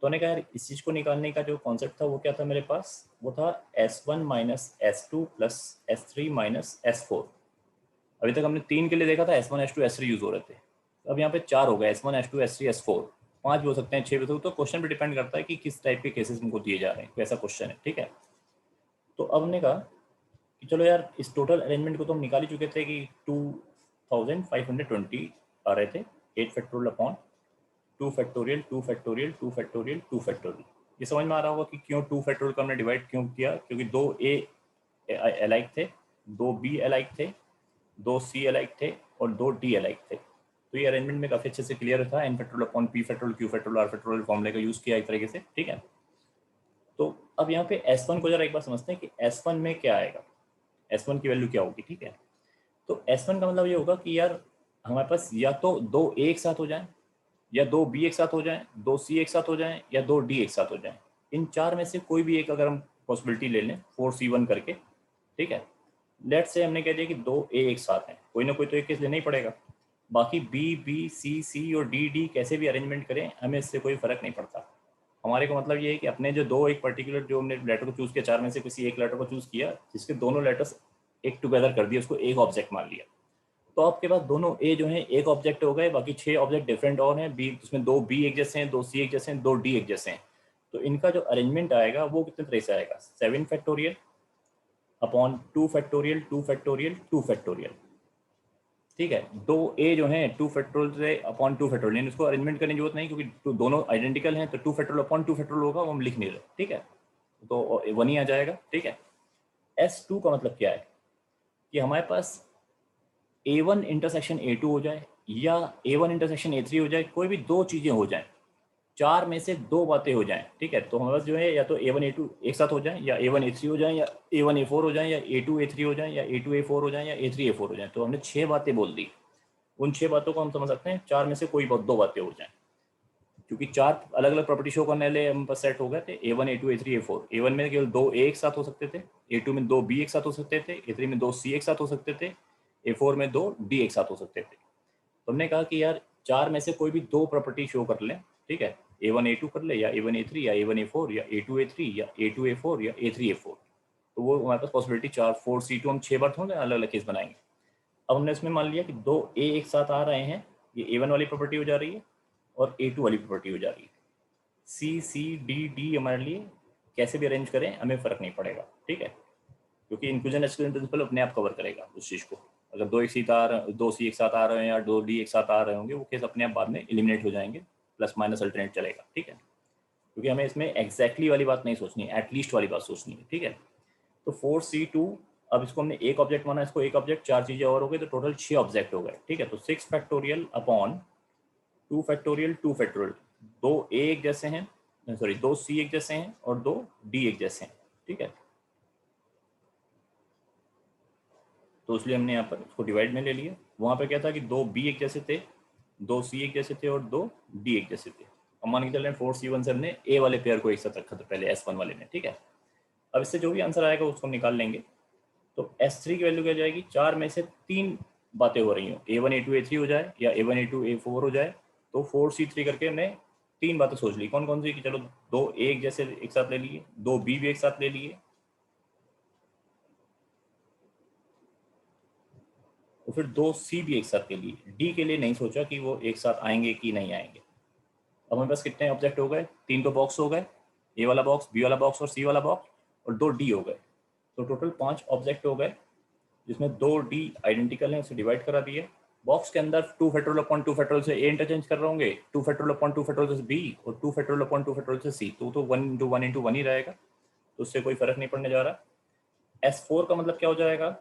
तो हमने कहा यार इस चीज़ को निकालने का जो कॉन्सेप्ट था वो क्या था मेरे पास, वो था S1 minus S2 plus S3 minus S4। अभी तक हमने 3 के लिए देखा था, S1 S2 S3 यूज हो रहे थे। अब यहाँ पे 4 हो गए, S1 S2 S3 S4, 5 भी हो सकते हैं, 6 भी हो सकते हैं। तो क्वेश्चन पे डिपेंड करता है कि किस टाइप के केसेस हमको दिए जा रहे हैं, कैसा क्वेश्चन है। ठीक है, तो अब हमने कहा कि चलो यार इस टोटल अरेंजमेंट को तो हम निकाल ही चुके थे कि 2520 आ रहे थे। 8 factorial upon 2 factorial 2 factorial 2 factorial 2 factorial. ये समझ में आ रहा होगा कि क्यों 2 फैक्टोरियल को हमने डिवाइड क्यों किया, क्योंकि दो ए अलाइक थे, दो बी अलाइक थे, दो सी अलाइक थे और दो डी अलाइक थे। तो ये अरेंजमेंट में काफी अच्छे से क्लियर था। N factorial upon p factorial q factorial r factorial फॉर्मूले का यूज किया एक तरीके से। ठीक है, तो अब यहाँ पे S1 को जरा एक बार समझते हैं कि S1 में क्या आएगा, S1 की वैल्यू क्या होगी। ठीक है, तो S1 का मतलब ये होगा कि यार हमारे पास या तो दो ए एक साथ हो जाएं, या दो बी एक साथ हो जाएं, दो सी एक साथ हो जाएं, या दो डी एक साथ हो जाएं। इन चार में से कोई भी एक अगर हम पॉसिबिलिटी ले लें 4C1 करके। ठीक है, लेट्स से हमने कह दिया कि दो ए एक साथ हैं, कोई ना कोई तो एक केस लेना ही पड़ेगा। बाकी बी बी सी सी और डी डी कैसे भी अरेंजमेंट करें, हमें इससे कोई फर्क नहीं पड़ता। हमारे को मतलब ये है कि अपने जो दो एक पर्टिकुलर जो हमने लेटर को चूज किया, चार में से किसी एक लेटर को चूज किया जिसके दोनों लेटर्स एक टुगेदर कर दिए, उसको एक ऑब्जेक्ट मान लिया। तो आपके पास दोनों ए जो है एक ऑब्जेक्ट हो गए, बाकी 6 ऑब्जेक्ट डिफरेंट और हैं। बी उसमें दो बी एक जैसे हैं, दो सी एक जैसे हैं, दो डी एक जैसे हैं। तो इनका जो अरेंजमेंट आएगा वो कितने तरह से आएगा, 7 factorial upon 2 factorial 2 factorial 2 factorial. ठीक है। दो ए जो है 2 फैक्टोरियल से अपॉन 2 फैक्टोरियल, यानी उसको अरेंजमेंट करने की जरूरत नहीं, क्योंकि दोनों आइडेंटिकल हैं, तो 2 फैक्टोरियल अपॉन 2 फैक्टोरियल होगा, वो हम लिख नहीं रहे। ठीक है, तो 1 ही आ जाएगा। ठीक है। S2 का मतलब क्या है कि हमारे पास A1 इंटरसेक्शन A2 हो जाए या A1 इंटरसेक्शन A3 हो जाए, कोई भी दो चीज़ें हो जाएं, चार में से दो बातें हो जाएं। ठीक है, तो हमारे पास जो है या तो A1 A2 एक साथ हो जाए, या A1 A3 हो जाए, या A1 A4 हो जाए, या A2 A3 हो जाए, या A2 A4 हो जाए, या A3 A4 हो जाए। तो हमने 6 बातें बोल दी। उन 6 बातों को हम समझ सकते हैं चार में से कोई दो बातें हो जाएं, क्योंकि चार अलग अलग प्रॉपर्टी शो करने वाले हम पास सेट हो गए थे। A1 A2 A3 A4। A1 में केवल दो A एक साथ हो सकते थे, A2 में दो B एक साथ हो सकते थे, A3 में दो C एक साथ हो सकते थे, A4 में दो D एक साथ हो सकते थे। तो हमने कहा कि यार चार में से कोई भी दो प्रॉपर्टी शो कर लें। ठीक है, A1 A2 कर ले, या A1 A3, या A1 A4, या A2 A3, या A2 A4, या A3 A4। तो वो हमारे पास पॉसिबिलिटी 4 4 C2 हम 6 बार थोड़े अलग अलग केस बनाएंगे। अब हमने इसमें मान लिया कि दो ए एक साथ आ रहे हैं, ये A1 वाली प्रॉपर्टी हो जा रही है और A2 वाली प्रॉपर्टी हो जा रही है। सी सी डी डी हमारे लिए कैसे भी अरेंज करें हमें फ़र्क नहीं पड़ेगा। ठीक है, क्योंकि इंक्लूजन एक्सक्लूजन प्रिंसिपल अपने आप कवर करेगा उस चीज़ को। अगर दो एक साथ आ रहे, दो सी एक साथ आ रहे हैं, या दो डी एक साथ आ रहे होंगे, वो केस अपने आप बाद में एलिमिनेट हो जाएंगे, प्लस माइनस अल्टरनेट चलेगा। ठीक है, क्योंकि हमें इसमें एग्जैक्टली वाली बात नहीं सोचनी है, एटलीस्ट वाली बात सोचनी है। ठीक है, तो 4C2, अब इसको हमने एक ऑब्जेक्ट माना, इसको एक ऑब्जेक्ट, चार चीज़ें और हो गई, तो टोटल 6 ऑब्जेक्ट हो गए। ठीक है, तो 6 फैक्टोरियल अपॉन 2 फैक्टोरियल 2 फैक्टोरियल, दो ए एक जैसे हैं, सॉरी दो सी एक जैसे हैं और दो डी एक जैसे हैं। ठीक है, तो इसलिए हमने यहाँ पर इसको डिवाइड में ले लिया। वहाँ पे क्या था कि दो बी एक जैसे थे, दो सी एक जैसे थे और दो डी एक जैसे थे। अब मान के चल रहे हैं 4C1 से हमने ए वाले पेयर को एक साथ रखा था पहले S1 वाले में। ठीक है, अब इससे जो भी आंसर आएगा उसको हम निकाल लेंगे। तो S3 की वैल्यू क्या जाएगी, चार में से तीन बातें हो रही हो, A1 A2 A3 हो जाए, या A1 A2 A4 हो जाए। तो 4C3 करके हमने तीन बातें सोच ली। कौन कौन सी, कि चलो दो एक जैसे एक साथ ले लिए, दो बी भी एक साथ ले लिए, और फिर दो सी भी एक साथ ले लिए। डी के लिए नहीं सोचा कि वो एक साथ आएंगे कि नहीं आएंगे। अब हमारे पास कितने ऑब्जेक्ट हो गए, तीन तो बॉक्स हो गए, ए वाला बॉक्स, बी वाला बॉक्स और सी वाला बॉक्स, और दो डी हो गए। तो टोटल 5 ऑब्जेक्ट हो गए, जिसमें दो डी आइडेंटिकल हैं, उसे डिवाइड करा दिए। बॉक्स के अंदर 2 फैक्टोरियल अपॉन 2 फैक्टोरियल से ए इंटरचेंज कर रहे होंगे, 2 फैक्टोरियल अपॉन 2 फैक्टोरियल से बी, और 2 फैक्टोरियल अपॉन 2 फैक्टोरियल से सी। तो 1 ही रहेगा, तो उससे कोई फर्क नहीं पड़ने जा रहा। S4 का मतलब क्या हो जाएगा,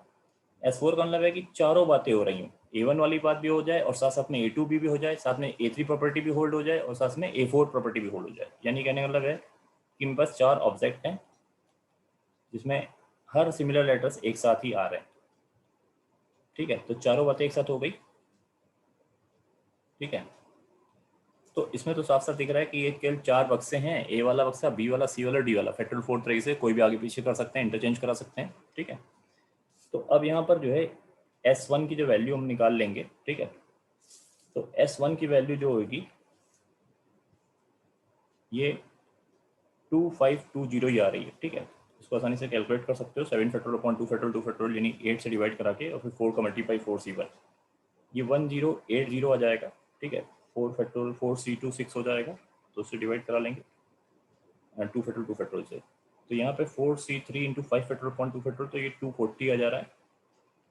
S4 का मतलब है कि चारों बातें हो रही हूँ, A1 वाली बात भी हो जाए और साथ साथ में A2 भी हो जाए, साथ में A3 प्रॉपर्टी भी होल्ड हो जाए, और साथ में A4 प्रॉपर्टी भी होल्ड हो जाए। यानी कहने का मतलब है कि मेरे पास चार ऑब्जेक्ट हैं जिसमें हर सिमिलर लेटर्स एक साथ ही आ रहे हैं। ठीक है, तो चारों बातें एक साथ हो गई। ठीक है, तो इसमें तो साफ साफ दिख रहा है कि ये केवल चार बक्से हैं, ए वाला बक्सा, बी वाला, सी वाला, डी वाला। फैक्टोरियल 4 तरीके से कोई भी आगे पीछे कर सकते हैं, इंटरचेंज करा सकते हैं। ठीक है, तो अब यहाँ पर जो है S1 की जो वैल्यू हम निकाल लेंगे। ठीक है, तो S1 की वैल्यू जो होगी ये 2520 ही आ रही है। ठीक है, इसको आसानी से कैलकुलेट कर सकते हो, 7 फैक्टोरियल अपॉन 2 फैक्टोरियल 2 फैक्टोरियल, यानी 8 से डिवाइड करा के, और फिर 4 का मल्टीप्लाई 4C1, ये 1080 आ जाएगा। ठीक है, 4 फैक्टोरियल 4C2 6 हो जाएगा, तो उससे डिवाइड करा लेंगे 2 फैक्टोरियल 2 फैक्टोरियल से। तो यहाँ पे 4C3 into 5 factorial upon 2 factorial, तो ये 240 आ जा रहा है,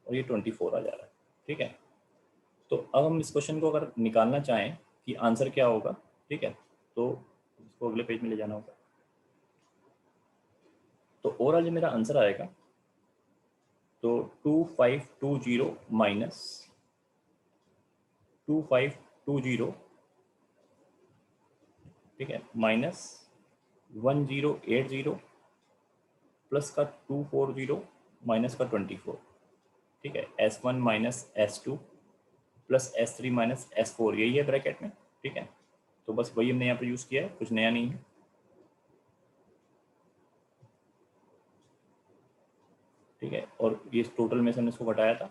और ये 24 आ जा रहा है। ठीक है, तो अब हम इस क्वेश्चन को अगर निकालना चाहें कि आंसर क्या होगा, ठीक है, तो इसको अगले पेज में ले जाना होगा। तो ओवरऑल जो मेरा आंसर आएगा, तो 2520 माइनस 2520, ठीक है, माइनस 1080 प्लस का 240 माइनस का 24। ठीक है, S1 minus S2 plus S3 minus S4, यही है ब्रैकेट में। ठीक है, तो बस वही हमने यहाँ पे यूज़ किया है, कुछ नया नहीं है। ठीक है, और ये टोटल में से हमने इसको घटाया था।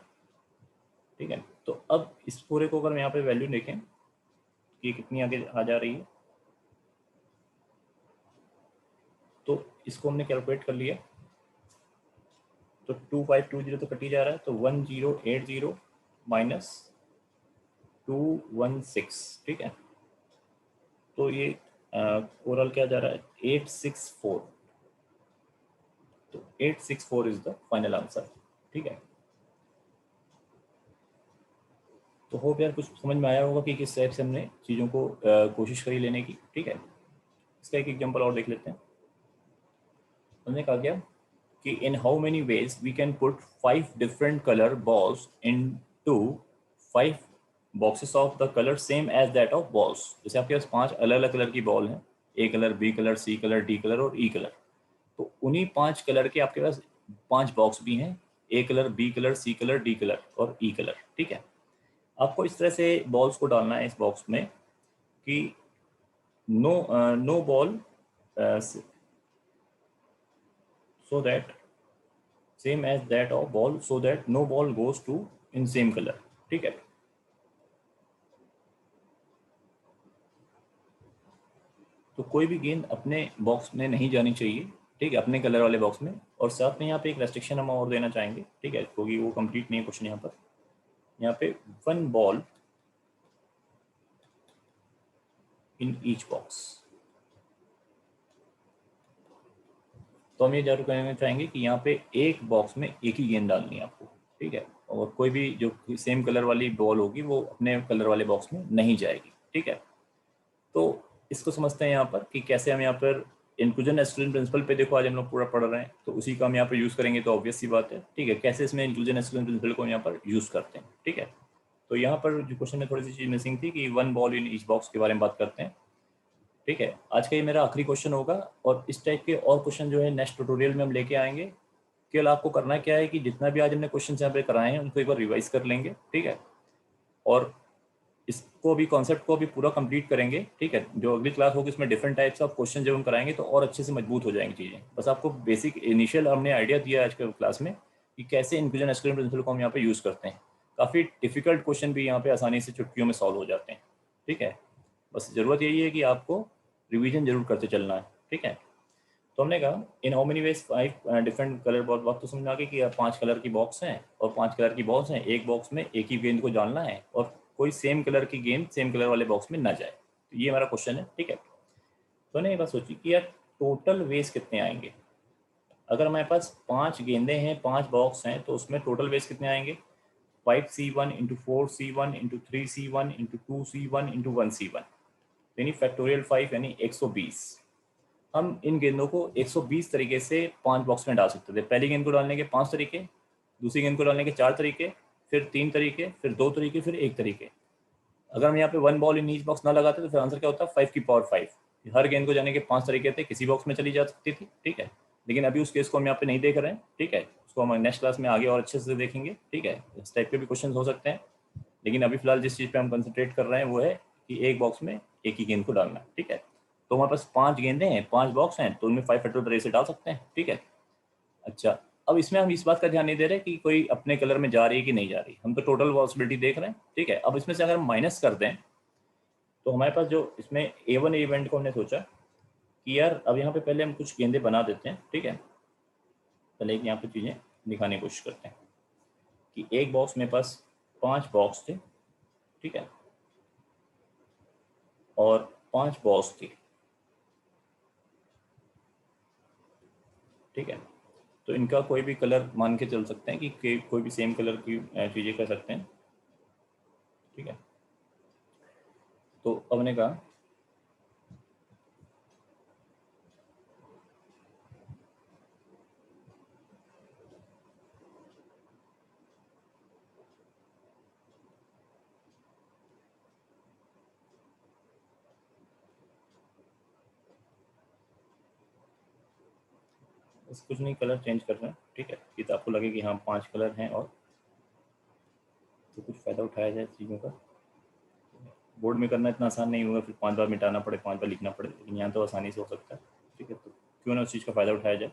ठीक है, तो अब इस पूरे को अगर यहाँ पे वैल्यू देखें कि कितनी आगे आ जा रही है, तो इसको हमने कैलकुलेट कर लिया। तो 2520 तो कट ही जा रहा है, तो 1080 माइनस 216। ठीक है, तो ये ओवरऑल क्या जा रहा है, 864। तो 864 इज द फाइनल आंसर। ठीक है, तो होप यार कुछ समझ में आया होगा कि किस टाइप से हमने चीज़ों को कोशिश करी लेने की। ठीक है, इसका एक एग्जांपल और देख लेते हैं। उन्होंने कहा क्या कि in how many ways we can put 5 different colour balls into 5 boxes of the colour same as that of balls. जैसे आपके पास 5 अलग अलग कलर की बॉल हैं, ए कलर, बी कलर, सी कलर, डी कलर और ई कलर। तो उन्हीं 5 कलर के आपके पास 5 बॉक्स भी हैं, ए कलर, बी कलर, सी कलर, डी कलर और ई कलर। ठीक है, आपको इस तरह से बॉल्स को डालना है इस बॉक्स में कि no ball so that same as that of ball so that no ball goes to in same color। ठीक है, तो कोई भी गेंद अपने बॉक्स में नहीं जानी चाहिए। ठीक है, अपने कलर वाले बॉक्स में। और साथ में यहाँ पे एक रेस्ट्रिक्शन हम और देना चाहेंगे। ठीक है, क्योंकि वो कंप्लीट नहीं है क्वेश्चन यहाँ पर। यहाँ पे 1 बॉल इन ईच बॉक्स। तो हम ये जरूर कहना चाहेंगे कि यहाँ पे एक बॉक्स में एक ही गेंद डालनी है आपको। ठीक है, और कोई भी जो सेम कलर वाली बॉल होगी वो अपने कलर वाले बॉक्स में नहीं जाएगी। ठीक है, तो इसको समझते हैं यहाँ पर कि कैसे हम यहाँ पर इंक्लूजन एक्सक्लूजन प्रिंसिपल पे देखो आज हम लोग पूरा पढ़ रहे हैं, तो उसी का हम यहाँ पर यूज़ करेंगे। तो ऑब्वियस सी बात है। ठीक है, कैसे इसमें इंक्लूजन एक्सक्लूजन प्रिंसिपल को यहाँ पर यूज़ करते हैं। ठीक है, तो यहाँ पर जो क्वेश्चन में थोड़ी सी चीज़ मिसिंग थी कि 1 बॉल इन ईच बॉक्स के बारे में बात करते हैं। ठीक है, आज का ये मेरा आखिरी क्वेश्चन होगा और इस टाइप के और क्वेश्चन जो है नेक्स्ट ट्यूटोरियल में हम लेके आएंगे। केवल आपको करना क्या है कि जितना भी आज हमने क्वेश्चन यहाँ पे कराए हैं उनको एक बार रिवाइज कर लेंगे। ठीक है, और इसको भी कॉन्सेप्ट को भी पूरा कंप्लीट करेंगे। ठीक है, जो अगली क्लास होगी उसमें डिफरेंट टाइप्स ऑफ क्वेश्चन जब हम कराएंगे तो और अच्छे से मजबूत हो जाएंगी चीज़ें। बस आपको बेसिक इनिशियल हमने आइडिया दिया आज के क्लास में कि कैसे इंक्लूजन एक्सक्लूजन प्रिंसिपल को हम यहाँ पे यूज़ करते हैं। काफ़ी डिफिकल्ट क्वेश्चन भी यहाँ पे आसानी से चुटकियों में सॉल्व हो जाते हैं। ठीक है, बस ज़रूरत यही है कि आपको रिवीजन जरूर करते चलना है। ठीक है, तो हमने कहा इन how many veg 5 different colour ball. बात तो समझ आ गई कि 5 कलर की बॉक्स हैं और 5 कलर की बॉल्स हैं, एक बॉक्स में एक ही गेंद को डालना है और कोई सेम कलर की गेंद सेम कलर वाले बॉक्स में ना जाए। तो ये हमारा क्वेश्चन है। ठीक है, तो मैंने ये बात सोची कि यार टोटल वेज कितने आएंगे। अगर हमारे पास 5 गेंदे हैं, 5 बॉक्स हैं, तो उसमें टोटल वेज कितने आएंगे। 5c1 into 4c1 into 3c1 into 2c1 into 1c1 यानी फैक्टोरियल 5 यानी 120। हम इन गेंदों को 120 तरीके से 5 बॉक्स में डाल सकते थे। पहली गेंद को डालने के 5 तरीके, दूसरी गेंद को डालने के 4 तरीके, फिर 3 तरीके, फिर 2 तरीके, फिर 1 तरीके। अगर हम यहाँ पे 1 बॉल इन ईच बॉक्स ना लगाते तो फिर आंसर क्या होता है 5 की पावर 5। हर गेंद को जाने के 5 तरीके थे, किसी बॉक्स में चली जा सकती थी। ठीक है, लेकिन अभी उस केस को हम यहाँ पे नहीं देख रहे हैं। ठीक है, उसको हम नेक्स्ट क्लास में आगे और अच्छे से देखेंगे। ठीक है, इस टाइप के भी क्वेश्चन हो सकते हैं, लेकिन अभी फिलहाल जिस चीज़ पे हम कंसंट्रेट कर रहे हैं वो है कि एक बॉक्स में एक ही गेंद को डालना है। ठीक है, तो हमारे पास 5 गेंदे हैं, 5 बॉक्स हैं, तो उनमें 5 फैक्टर तरीके से डाल सकते हैं। ठीक है, अच्छा अब इसमें हम इस बात का ध्यान नहीं दे रहे कि कोई अपने कलर में जा रही है कि नहीं जा रही, हम तो टोटल पॉसिबिलिटी देख रहे हैं। ठीक है, अब इसमें से अगर हम माइनस कर दें तो हमारे पास जो इसमें A1 इवेंट को हमने सोचा कि यार अब यहाँ पे पहले हम कुछ गेंदे बना देते हैं। ठीक है, पहले एक यहाँ पे चीज़ें दिखाने की कोशिश करते हैं कि एक बॉक्स में पास 5 बॉक्स थे। ठीक है, और 5 बॉक्स थी। ठीक है, तो इनका कोई भी कलर मान के चल सकते हैं कि कोई भी सेम कलर की चीज़ें कर सकते हैं। ठीक है, तो अब ने कहा बस कुछ नहीं, कलर चेंज कर रहे हैं। ठीक है, कि तो आपको लगे कि हाँ 5 कलर हैं और तो कुछ फ़ायदा उठाया जाए चीज़ों का। बोर्ड में करना इतना आसान नहीं होगा, फिर 5 बार मिटाना पड़े, 5 बार लिखना पड़े, लेकिन यहाँ तो आसानी से हो सकता है। ठीक है, तो क्यों ना उस चीज़ का फ़ायदा उठाया जाए।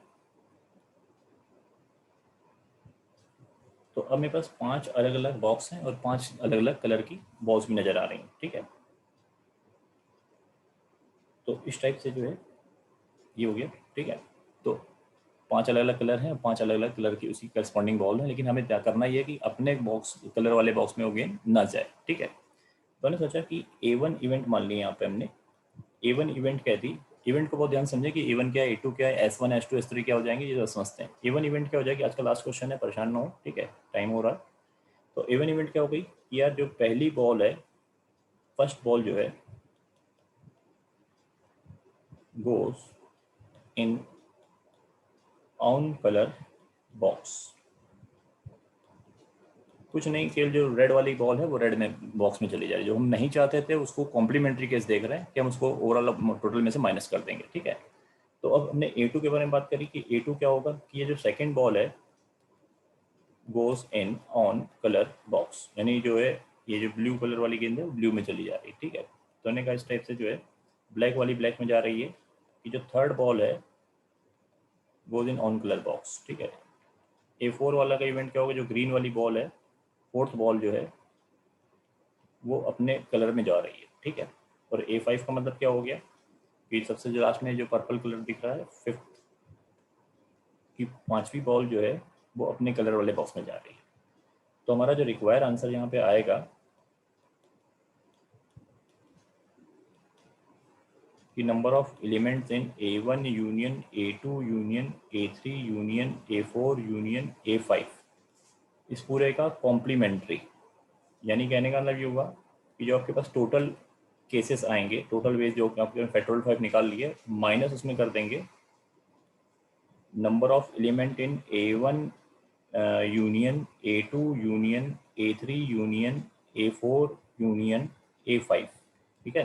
तो अब मेरे पास 5 अलग अलग बॉक्स हैं और 5 अलग अलग कलर की बॉल्स भी नज़र आ रही हैं। ठीक है, तो इस टाइप से जो है ये हो गया। ठीक है, तो 5 अलग अलग कलर हैं और 5 अलग अलग कलर की उसकी करस्पॉन्डिंग बॉल है, लेकिन हमें क्या करना ये है कि अपने बॉक्स कलर वाले बॉक्स में वो गेंद ना जाए। ठीक है, तो मैंने सोचा कि A1 इवेंट मान लिया यहाँ पे हमने। A1 इवेंट क्या थी, इवेंट को बहुत ध्यान समझे कि A1 क्या है, A2 क्या है, S1 S2 S3 क्या हो जाएंगे, ये समझते हैं। A1 इवेंट क्या हो जाएगी, आज का लास्ट क्वेश्चन है, परेशान ना हो। ठीक है, टाइम हो रहा है। तो इवन इवेंट क्या हो गई कि यार जो पहली बॉल है, फर्स्ट बॉल जो है goes in on colour box. कुछ नहीं, केवल जो रेड वाली बॉल है वो रेड में बॉक्स में चली जाए। जो हम नहीं चाहते थे उसको कॉम्प्लीमेंट्री केस देख रहे हैं कि हम उसको ओवरऑल टोटल में से माइनस कर देंगे। ठीक है, तो अब हमने A2 के बारे में बात करी कि A2 क्या होगा कि ये जो सेकंड बॉल है goes in on colour box, यानी जो है ये जो ब्लू कलर वाली गेंद है वो ब्लू में चली जा रही है। ठीक है, तो हमने कहा इस टाइप से जो है ब्लैक वाली ब्लैक में जा रही है कि जो थर्ड बॉल है goes in on colour box. ठीक है, A4 वाला का इवेंट क्या होगा, जो ग्रीन वाली बॉल है फोर्थ बॉल जो है वो अपने कलर में जा रही है। ठीक है, और A5 का मतलब क्या हो गया कि सबसे जो लास्ट में जो पर्पल कलर दिख रहा है फिफ्थ की पांचवी बॉल जो है वो अपने कलर वाले बॉक्स में जा रही है। तो हमारा जो रिक्वायर आंसर यहाँ पे आएगा कि number of elements in A1 union A2 union A3 union A4 union A5 इस पूरे का कॉम्प्लीमेंट्री, यानी कहने का मतलब ये हुआ कि जो आपके पास टोटल केसेस आएंगे, टोटल वेज जो आपके फैक्टोरियल 5 निकाल लिए माइनस उसमें कर देंगे number of element in A1 union A2 union A3 union A4 union A5। ठीक है,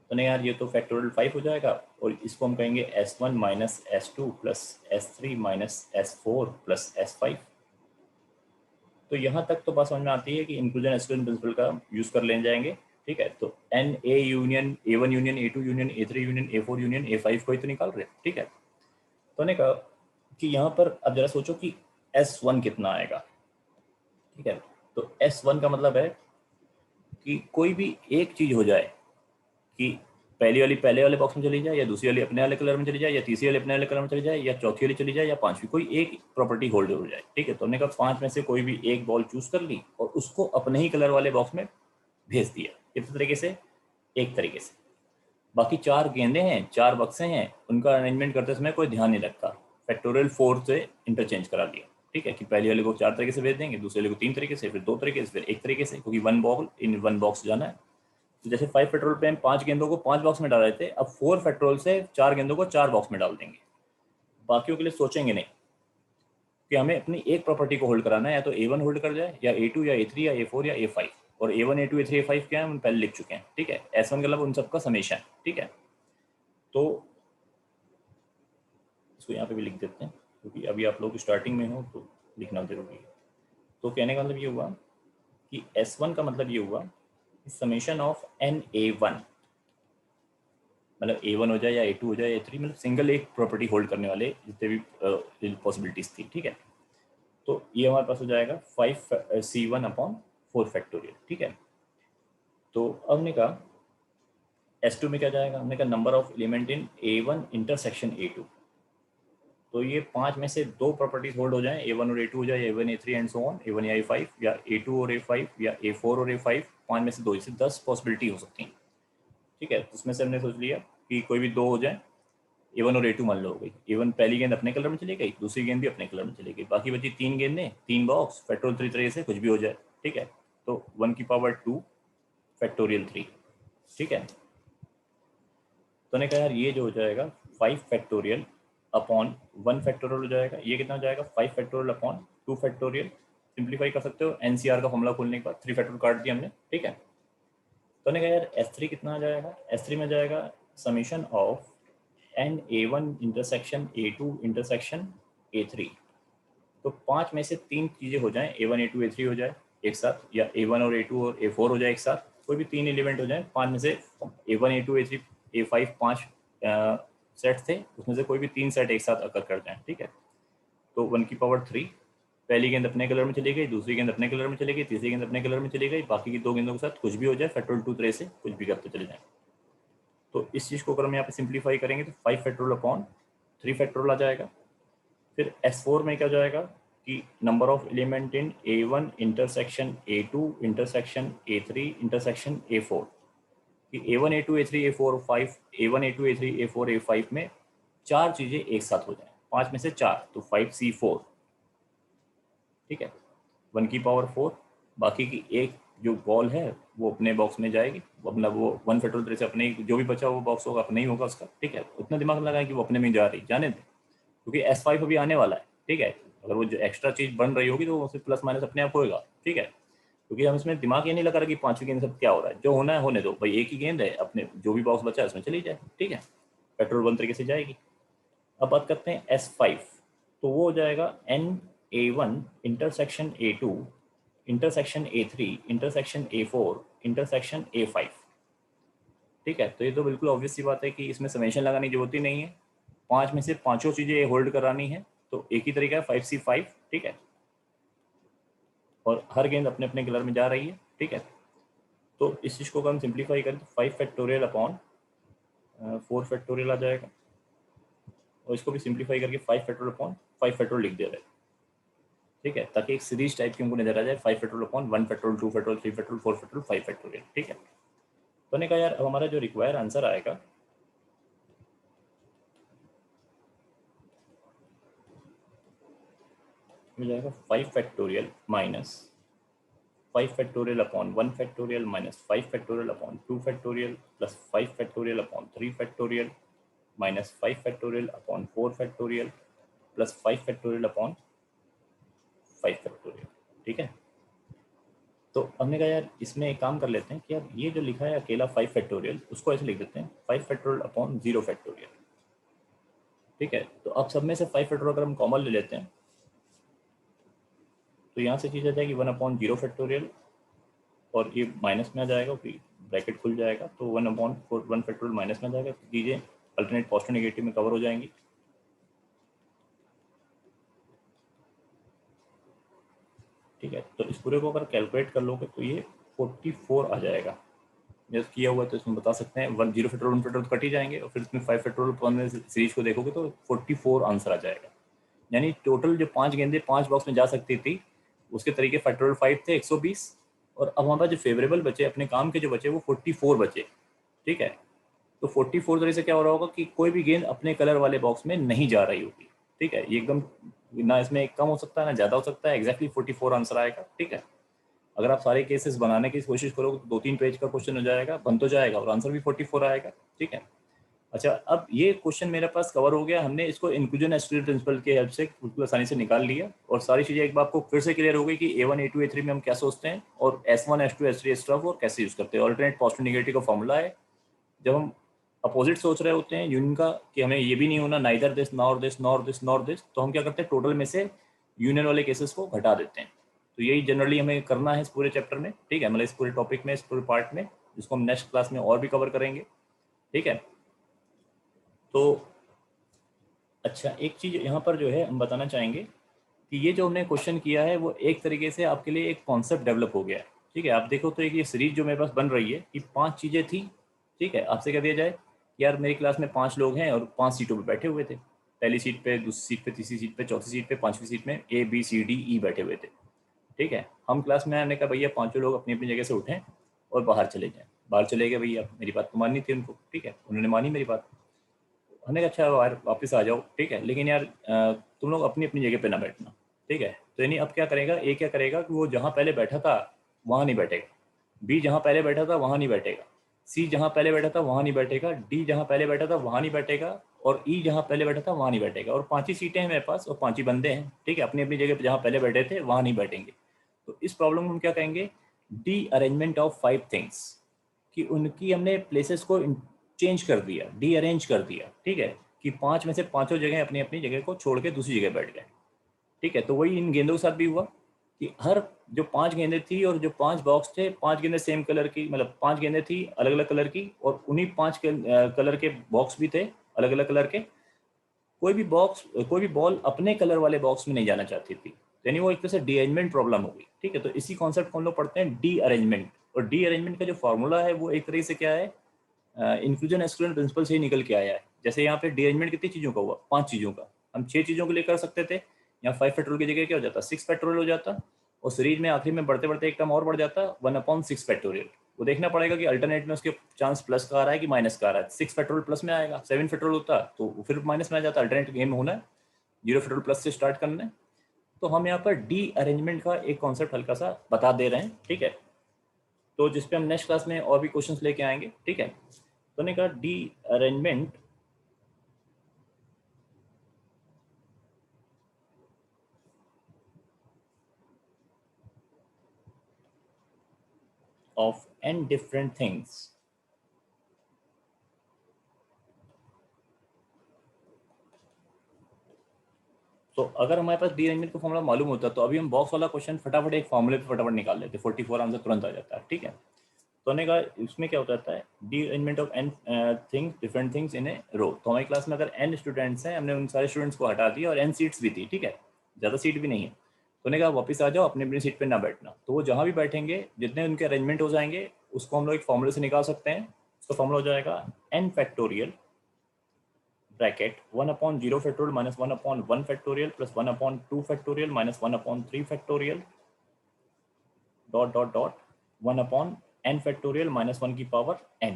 तो नहीं यार ये तो फैक्टोरियल 5 हो जाएगा और इसको हम कहेंगे S1 minus S2 plus S3 minus S4 plus S5। तो यहाँ तक तो बात समझ में आती है कि इंक्लूजन एक्सक्लूजन प्रिंसिपल का यूज कर ले जाएंगे। ठीक है, तो NA union A1 union A2 union A3 union A4 union A5 को ही तो निकाल रहे हैं। ठीक है, तो ने कहा कि यहाँ पर अब जरा सोचो कि S1 कितना आएगा। ठीक है, तो S1 का मतलब है कि कोई भी एक चीज हो जाए कि पहली वाली पहले वाले बॉक्स में चली जाए, या दूसरी वाली अपने वाले कलर में चली जाए, या तीसरी वाली अपने वाले कलर में चली जाए, या चौथी वाली चली जाए, या पांचवी, कोई एक प्रॉपर्टी होल्ड हो जाए। ठीक है, तो हमने कहा 5 में से कोई भी एक बॉल चूज कर ली और उसको अपने ही कलर वाले बॉक्स में भेज दिया। किस तरीके से, एक तरीके से। बाकी 4 गेंदे हैं, 4 बक्से हैं, उनका अरेंजमेंट करते समय कोई ध्यान नहीं रखता, फैक्टोरियल 4 से इंटरचेंज करा दिया। ठीक है, कि पहले वाले को 4 तरीके से भेज देंगे, दूसरे वाले को 3 तरीके से, फिर 2 तरीके से, फिर 1 तरीके से, क्योंकि 1 बॉल इन 1 बॉक्स जाना है। तो जैसे 5 पेट्रोल पे हम 5 गेंदों को 5 बॉक्स में डाल रहे थे, अब 4 पेट्रोल से 4 गेंदों को 4 बॉक्स में डाल देंगे। बाकियों के लिए सोचेंगे नहीं कि हमें अपनी एक प्रॉपर्टी को होल्ड कराना है, या तो A1 होल्ड कर जाए, या A2 या A3 या A4 या A5। और A1 A2 A3 A5 क्या है हम पहले लिख चुके हैं। ठीक है, S1 का मतलब उन सबका समेशन। ठीक है, तो इसको यहाँ पे भी लिख देते हैं क्योंकि अभी आप लोग स्टार्टिंग में हो तो लिखना जरूरी है। तो कहने का मतलब ये हुआ कि S1 का मतलब ये हुआ समेशन ऑफ NA1, मतलब A1 हो जाए या A2 हो जाए या A3, मतलब सिंगल एक प्रॉपर्टी होल्ड करने वाले जितने भी पॉसिबिलिटीज थी। ठीक है, तो ये हमारे पास हो जाएगा 5C1 अपॉन 4 फैक्टोरियल। ठीक है, तो अब हमने कहा S2 में क्या जाएगा, हमने कहा number of element in A1 intersection A2। तो ये 5 में से 2 प्रॉपर्टीज होल्ड हो जाए, A1 और A2 हो जाए, A1 A3 and so on, A1 या A5, या A2 और A5, या A4 और A5, 5 में से 2, इससे 10 पॉसिबिलिटी हो सकती हैं। ठीक है, उसमें से हमने सोच लिया कि कोई भी 2 हो जाए, A1 और A2 मान लो हो गई। A1 पहली गेंद अपने कलर में चली गई, दूसरी गेंद भी अपने कलर में चली गई, बाकी बची 3 गेंदें, 3 बॉक्स, फैक्टोरियल 3 तरीके से कुछ भी हो जाए। ठीक है, तो 1 की पावर 2 फैक्टोरियल 3। ठीक है, तो ने कहा यार ये जो हो जाएगा 5 फैक्टोरियल अपॉन 1 फैक्टोरियल हो जाएगा। ये कितना हो जाएगा 5 फैक्टोरियल अपॉन 2 फैक्टोरियल। सिंप्लीफाई कर सकते हो, NCR का फॉर्मूला खोलने के बाद 3 फैक्टोरियल काट दिया हमने। ठीक है, तो ने कहा यार S3 कितना आ जाएगा, S3 में जाएगा summation of NA1 intersection A2 intersection A3। तो 5 में से 3 चीज़ें हो जाएं, A1 A2 A3 हो जाए एक साथ, या A1 और A2 और A4 हो जाए एक साथ, कोई भी 3 एलिमेंट हो जाए 5 में से। A1 A2 A3 A5 5 set थे, उसमें से कोई भी 3 सेट एक साथ अकर कर जाएं। ठीक है, तो 1 की पावर 3, पहली गेंद अपने कलर में चली गई, दूसरी गेंद अपने कलर में चली गई, तीसरी गेंद अपने कलर में चली गई, बाकी की 2 गेंदों के साथ कुछ भी हो जाए, फैक्टोरियल 2 तरह से कुछ भी करते चले जाएं। तो इस चीज़ को अगर हम यहाँ पे सिंप्लीफाई करेंगे तो 5 फैक्टोरियल अपॉन 3 फैक्टोरियल आ जाएगा। फिर S4 में क्या जाएगा कि number of element in A1 intersection A2 intersection A3 intersection A4, कि A1 A2 A3 A4 5, A1 A2 A3 A4 A5 में 4 चीज़ें एक साथ हो जाएं, 5 में से 4, तो 5C4। ठीक है, 1 की पावर 4, बाकी की एक जो बॉल है वो अपने बॉक्स में जाएगी, मतलब वो 1 पेट्रोल तरह से अपने जो भी बचा वो बॉक्स होगा अपने ही होगा उसका, ठीक है। उतना दिमाग लगाए कि वो अपने में जा रही, जाने दें, क्योंकि S5 अभी आने वाला है, ठीक है। अगर वो जो एक्स्ट्रा चीज़ बन रही होगी तो वो प्लस माइनस अपने आप होएगा, ठीक है। क्योंकि हम इसमें दिमाग ये नहीं लगा रहा कि पांचवी गेंद सब क्या हो रहा है, जो होना है होने दो भाई, एक ही गेंद है, अपने जो भी बॉक्स बचा है उसमें चली जाए, ठीक है। पेट्रोल 1 तरीके से जाएगी। अब बात करते हैं S5, तो वो हो जाएगा NA1 intersection A2 intersection A3 intersection A4 intersection A5, ठीक है। तो ये तो बिल्कुल ऑब्वियस सी बात है कि इसमें समेशन लगाने की जरूरत ही नहीं है, 5 में से पांचों चीजें होल्ड करानी है, तो एक ही तरीका है 5C5, ठीक है। और हर गेंद अपने अपने कलर में जा रही है, ठीक है। तो इस चीज़ को हम सिंप्लीफाई करें तो 5 फैक्टोरियल अपॉन 4 फैक्टोरियल आ जाएगा, और इसको भी सिंप्लीफाई करके 5 फैक्टोरियल अपॉन 5 फैक्टोरियल लिख दे रहे हैं, ठीक है, ताकि एक सीरीज टाइप की हमको नजर आ जाए, 5 factorial upon 1 factorial 2 factorial 3 factorial 4 factorial 5 factorial, ठीक है। तो मैंने कहा यार अब हमारा जो रिक्वायर आंसर आएगा मिल जाएगा 5 factorial minus 5 factorial upon 1 factorial minus 5 factorial upon 2 factorial plus 5 factorial upon 3 factorial minus 5 factorial upon 4 factorial plus 5 factorial upon 5 factorial, ठीक है। तो हमने कहा यार इसमें एक काम कर लेते हैं कि यार ये जो लिखा है अकेला 5 फैक्टोरियल उसको ऐसे लिख देते हैं 5 फैक्टोरियल अपॉन 0 फैक्टोरियल, ठीक है। तो अब सब में से 5 फैक्टोरियल अगर हम कॉमन ले लेते हैं तो यहाँ से चीज़ आ जाएगी 1 अपॉन 0 फैक्टोरियल, और ये माइनस में आ जाएगा, फिर ब्रैकेट खुल जाएगा, तो 1 अपॉन 1 फैक्टोरियल माइनस में आ जाएगा, चीज़ें अल्टरनेट पॉजिटिव नेगेटिव में कवर हो जाएंगी, ठीक है। तो इस पूरे को अगर कैलकुलेट कर लोगे तो ये 44 आ जाएगा, जस्ट किया हुआ है तो इसमें बता सकते हैं 10 फैक्टोरियल 1 फैक्टोरियल तो कट ही जाएंगे, और फिर इसमें 5 फैक्टोरियल सीरीज को देखोगे तो 44 आंसर आ जाएगा। यानी टोटल जो 5 गेंदें 5 बॉक्स में जा सकती थी उसके तरीके फैक्टोरियल 5 थे 120, और अब हमारे जो फेवरेबल बचे अपने काम के जो बचे वो 44 बचे, ठीक है। तो 44 तरीके से क्या हो रहा होगा कि कोई भी गेंद अपने कलर वाले बॉक्स में नहीं जा रही होगी, ठीक है। ये एकदम ना इसमें कम हो सकता है ना ज़्यादा हो सकता है, एग्जैक्टली 44 आंसर आएगा, ठीक है। अगर आप सारे केसेस बनाने की कोशिश करोगे तो 2-3 पेज का क्वेश्चन हो जाएगा, बन तो जाएगा और आंसर भी 44 आएगा, ठीक है। अच्छा, अब ये क्वेश्चन मेरे पास कवर हो गया, हमने इसको इंक्लूजन एक्सक्लूजन प्रिंसिपल की हेल्प से बिल्कुल आसानी से निकाल लिया, और सारी चीज़ें एक बार आपको फिर से क्लियर हो गई कि A1 A2 A3 में हम क्या सोचते हैं, और S1 S2 S3 S4 और कैसे यूज़ करते हैं। ऑल्टरनेट पॉजिटिव नेगेटिव का फॉर्मूला है, जब हम अपोजिट सोच रहे होते हैं यूनियन का कि हमें ये भी नहीं होना, neither this nor this nor this nor this, तो हम क्या करते हैं टोटल में से यूनियन वाले केसेस को घटा देते हैं। तो यही जनरली हमें करना है इस पूरे चैप्टर में, ठीक है, मतलब इस पूरे टॉपिक में, इस पूरे पार्ट में, जिसको हम नेक्स्ट क्लास में और भी कवर करेंगे, ठीक है। तो अच्छा, एक चीज़ यहाँ पर जो है हम बताना चाहेंगे कि ये जो हमने क्वेश्चन किया है वो एक तरीके से आपके लिए एक कॉन्सेप्ट डेवलप हो गया है, ठीक है। आप देखो तो एक ये सीरीज जो मेरे पास बन रही है कि 5 चीज़ें थी, ठीक है। आपसे कह दिया जाए कि यार मेरी क्लास में 5 लोग हैं और 5 सीटों पे बैठे हुए थे, पहली सीट पे, दूसरी सीट पे, तीसरी सीट पे, चौथी सीट पे, पांचवी सीट में ABCDE बैठे हुए थे, ठीक है। हम क्लास में आने का भैया पांचों लोग अपनी अपनी जगह से उठें और बाहर चले जाएं, बाहर चले गए भैया, मेरी बात तो माननी थी उनको, ठीक है, उन्होंने मानी मेरी बात, हमने कहा अच्छा यार वापस आ जाओ, ठीक है, लेकिन यार तुम लोग अपनी अपनी जगह पे ना बैठना, ठीक है। तो यानी अब क्या करेगा, ए क्या करेगा कि वो जहाँ पहले बैठा था वहाँ नहीं बैठेगा, बी जहाँ पहले बैठा था वहाँ नहीं बैठेगा, सी जहाँ पहले बैठा था वहाँ नहीं बैठेगा, डी जहाँ पहले बैठा था वहाँ नहीं बैठेगा, और ई जहाँ पहले बैठा था वहाँ नहीं बैठेगा। और 5 ही सीटें हैं मेरे पास और 5 ही बंदे हैं, ठीक है, अपनी अपनी जगह पे जहाँ पहले बैठे थे वहाँ नहीं बैठेंगे। तो इस प्रॉब्लम में हम क्या कहेंगे, डी अरेंजमेंट ऑफ 5 थिंग्स, कि उनकी हमने प्लेसेस को चेंज कर दिया, डी अरेंज कर दिया, ठीक है, कि 5 में से पांचों जगह अपनी अपनी जगह को छोड़ के दूसरी जगह बैठ गए, ठीक है। तो वही इन गेंदों के साथ भी हुआ कि हर जो 5 गेंदें थी और जो 5 बॉक्स थे, 5 गेंदें सेम कलर की, मतलब 5 गेंदें थी अलग अलग कलर की, और उन्हीं 5 कलर के बॉक्स भी थे अलग अलग कलर के। कोई भी बॉल अपने कलर वाले बॉक्स में नहीं जाना चाहती थी, यानी वो एक तरह से डी अरेंजमेंट प्रॉब्लम हो गई, ठीक है। तो इसी कॉन्सेप्ट को हम लोग पढ़ते हैं डी अरेंजमेंट, और डी अरेंजमेंट का जो फॉर्मूला है वो एक तरीके से क्या है, इंक्लूजन एक्सक्लूजन प्रिंसिपल से ही निकल के आया है। जैसे यहाँ पे डी अरेंजमेंट कितनी चीज़ों का हुआ, 5 चीज़ों का, हम 6 चीज़ों के लिए कर सकते थे, यहाँ 5 फैक्टोरियल की जगह क्या हो जाता, 6 फैक्टोरियल हो जाता, और सीरीज में आखिरी में बढ़ते बढ़ते एक टर्म और बढ़ जाता 1/6 फैक्टोरियल। वो देखना पड़ेगा कि अल्टरनेट में उसके चांस प्लस का आ रहा है कि माइनस का आ रहा है। 6 फैक्टोरियल प्लस में आएगा, 7 फैक्टोरियल होता तो फिर माइनस में आ जाता, अल्टरनेट गेम होना है, 0 फैक्टोरियल प्लस से स्टार्ट करना है। तो हम यहाँ पर डी अरेंजमेंट का एक कॉन्सेप्ट हल्का सा बता दे रहे हैं, ठीक है। तो जिसपे हम नेक्स्ट क्लास में और भी क्वेश्चंस लेके आएंगे, ठीक है। तो ने कहा D arrangement of N different things तो अगर हमारे पास डी अरेंजमेंट का फॉर्मूला मालूम होता है तो अभी हम बॉक्स वाला क्वेश्चन फटाफट एक फॉर्मूले पे फटाफट निकाल लेते, 44 आंसर तुरंत आ जाता है, ठीक है। तो हमने कहा इसमें क्या होता है, the arrangement of an things different things in a row. तो हमारी क्लास में अगर एन स्टूडेंट्स हैं, हमने उन सारे स्टूडेंट्स को हटा दिया और एन सीट्स भी थी, ठीक है, ज़्यादा सीट भी नहीं है। तो उन्हें कहा वापस आ जाओ, अपनी अपनी सीट पर ना बैठना। तो वो जहाँ भी बैठेंगे, जितने उनके अरेंजमेंट हो जाएंगे, उसको हम लोग एक फॉर्मूले से निकाल सकते हैं। उसका फॉर्मूला हो जाएगा n factorial bracket 1/0 factorial minus 1/1 factorial plus 1/2 factorial minus 1/3 factorial dot dot dot 1/n factorial minus 1 की पावर n।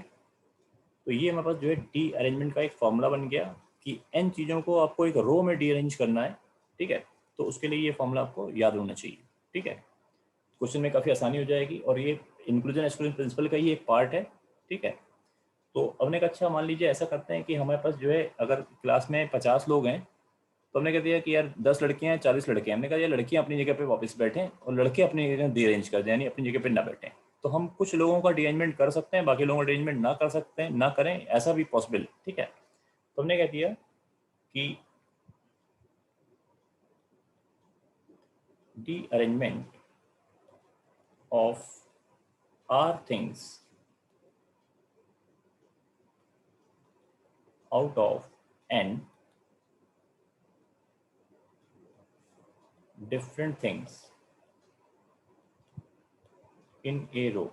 तो ये हमारे पास जो है डी अरेंजमेंट का एक फॉर्मूला बन गया कि n चीज़ों को आपको एक रो में डी अरेंज करना है, ठीक है। तो उसके लिए ये फॉर्मूला आपको याद होना चाहिए, ठीक है। क्वेश्चन में काफ़ी आसानी हो जाएगी और ये इंक्लूजन एक्सक्लूजन प्रिंसिपल का ही एक पार्ट है, ठीक है। तो हमने कहा अच्छा मान लीजिए ऐसा करते हैं कि हमारे पास जो है अगर क्लास में 50 लोग हैं, तो हमने कह दिया कि यार 10 लड़कियां हैं 40 लड़के हैं। हमने कहा यार लड़कियां अपनी जगह पे वापस बैठें और लड़के अपनी जगह डी अरेंज कर दें, यानी अपनी जगह पे ना बैठें। तो हम कुछ लोगों का डी अरेंजमेंट कर सकते हैं, बाकी लोगों का अरेंजमेंट ना कर सकते हैं, ना करें, ऐसा भी पॉसिबल, ठीक है। तो हमने क्या किया कि the arrangement of our things out of N different things in a row.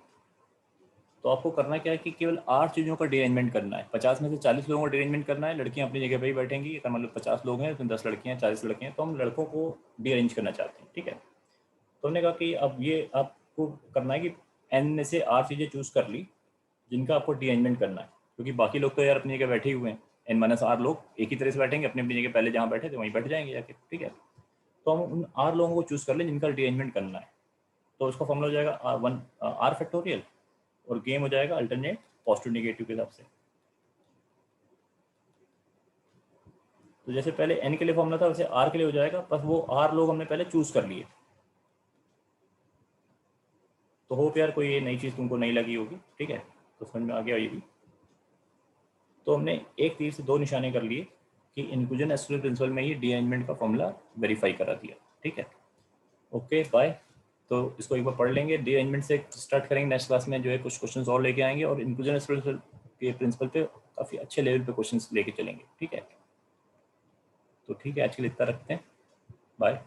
तो आपको करना क्या है कि केवल 8 चीज़ों का डी अरेंजमेंट करना है। 50 में से 40 लोगों का डी अरेंजमेंट करना है, लड़कियां अपनी जगह पे ही बैठेंगी। अगर मतलब 50 लोग हैं, उसमें 10 लड़कियां 40 लड़के हैं, तो हम लड़कों को डी अरेंज करना चाहते हैं, ठीक है। तो हमने कहा कि अब ये आपको करना है कि एन में से 8 चीज़ें चूज़ कर ली जिनका आपको डी अरेंजमेंट करना है, क्योंकि बाकी लोग तो यार अपनी जगह बैठे ही हुए हैं। N-R लोग एक ही तरह से बैठेंगे, अपनी अपनी जगह पहले जहाँ बैठे थे वहीं बैठ जाएंगे जाके, ठीक है। तो हम उन आर लोगों को चूज़ कर लें जिनका डी अरेंजमेंट करना है। तो उसका फॉर्मूला हो जाएगा R फैक्टोरियल और गेम हो जाएगा अल्टरनेट पॉजिटिव नेगेटिव के हिसाब से। तो जैसे पहले n के लिए फॉर्मूला था वैसे r के लिए हो जाएगा, बस वो r लोग हमने पहले चूज कर लिए। तो होप यार कोई ये नई चीज़ तुमको नहीं लगी होगी, ठीक है, तो समझ में आ गया ये भी। तो हमने एक तीर से दो निशाने कर लिए कि इंक्लूजन एक्सक्लूजन प्रिंसिपल में ही डी अरेंजमेंट का फॉर्मूला वेरीफाई करा दिया, ठीक है। Okay bye. तो इसको एक बार पढ़ लेंगे, डी अरेंजमेंट से स्टार्ट करेंगे। नेक्स्ट क्लास में जो है कुछ क्वेश्चंस और लेके आएंगे और इंक्लूजन एक्सक्लूजन के प्रिंसिपल पे काफ़ी अच्छे लेवल पे क्वेश्चंस लेके चलेंगे, ठीक है। तो ठीक है, आज के लिए इतना रखते हैं, बाय।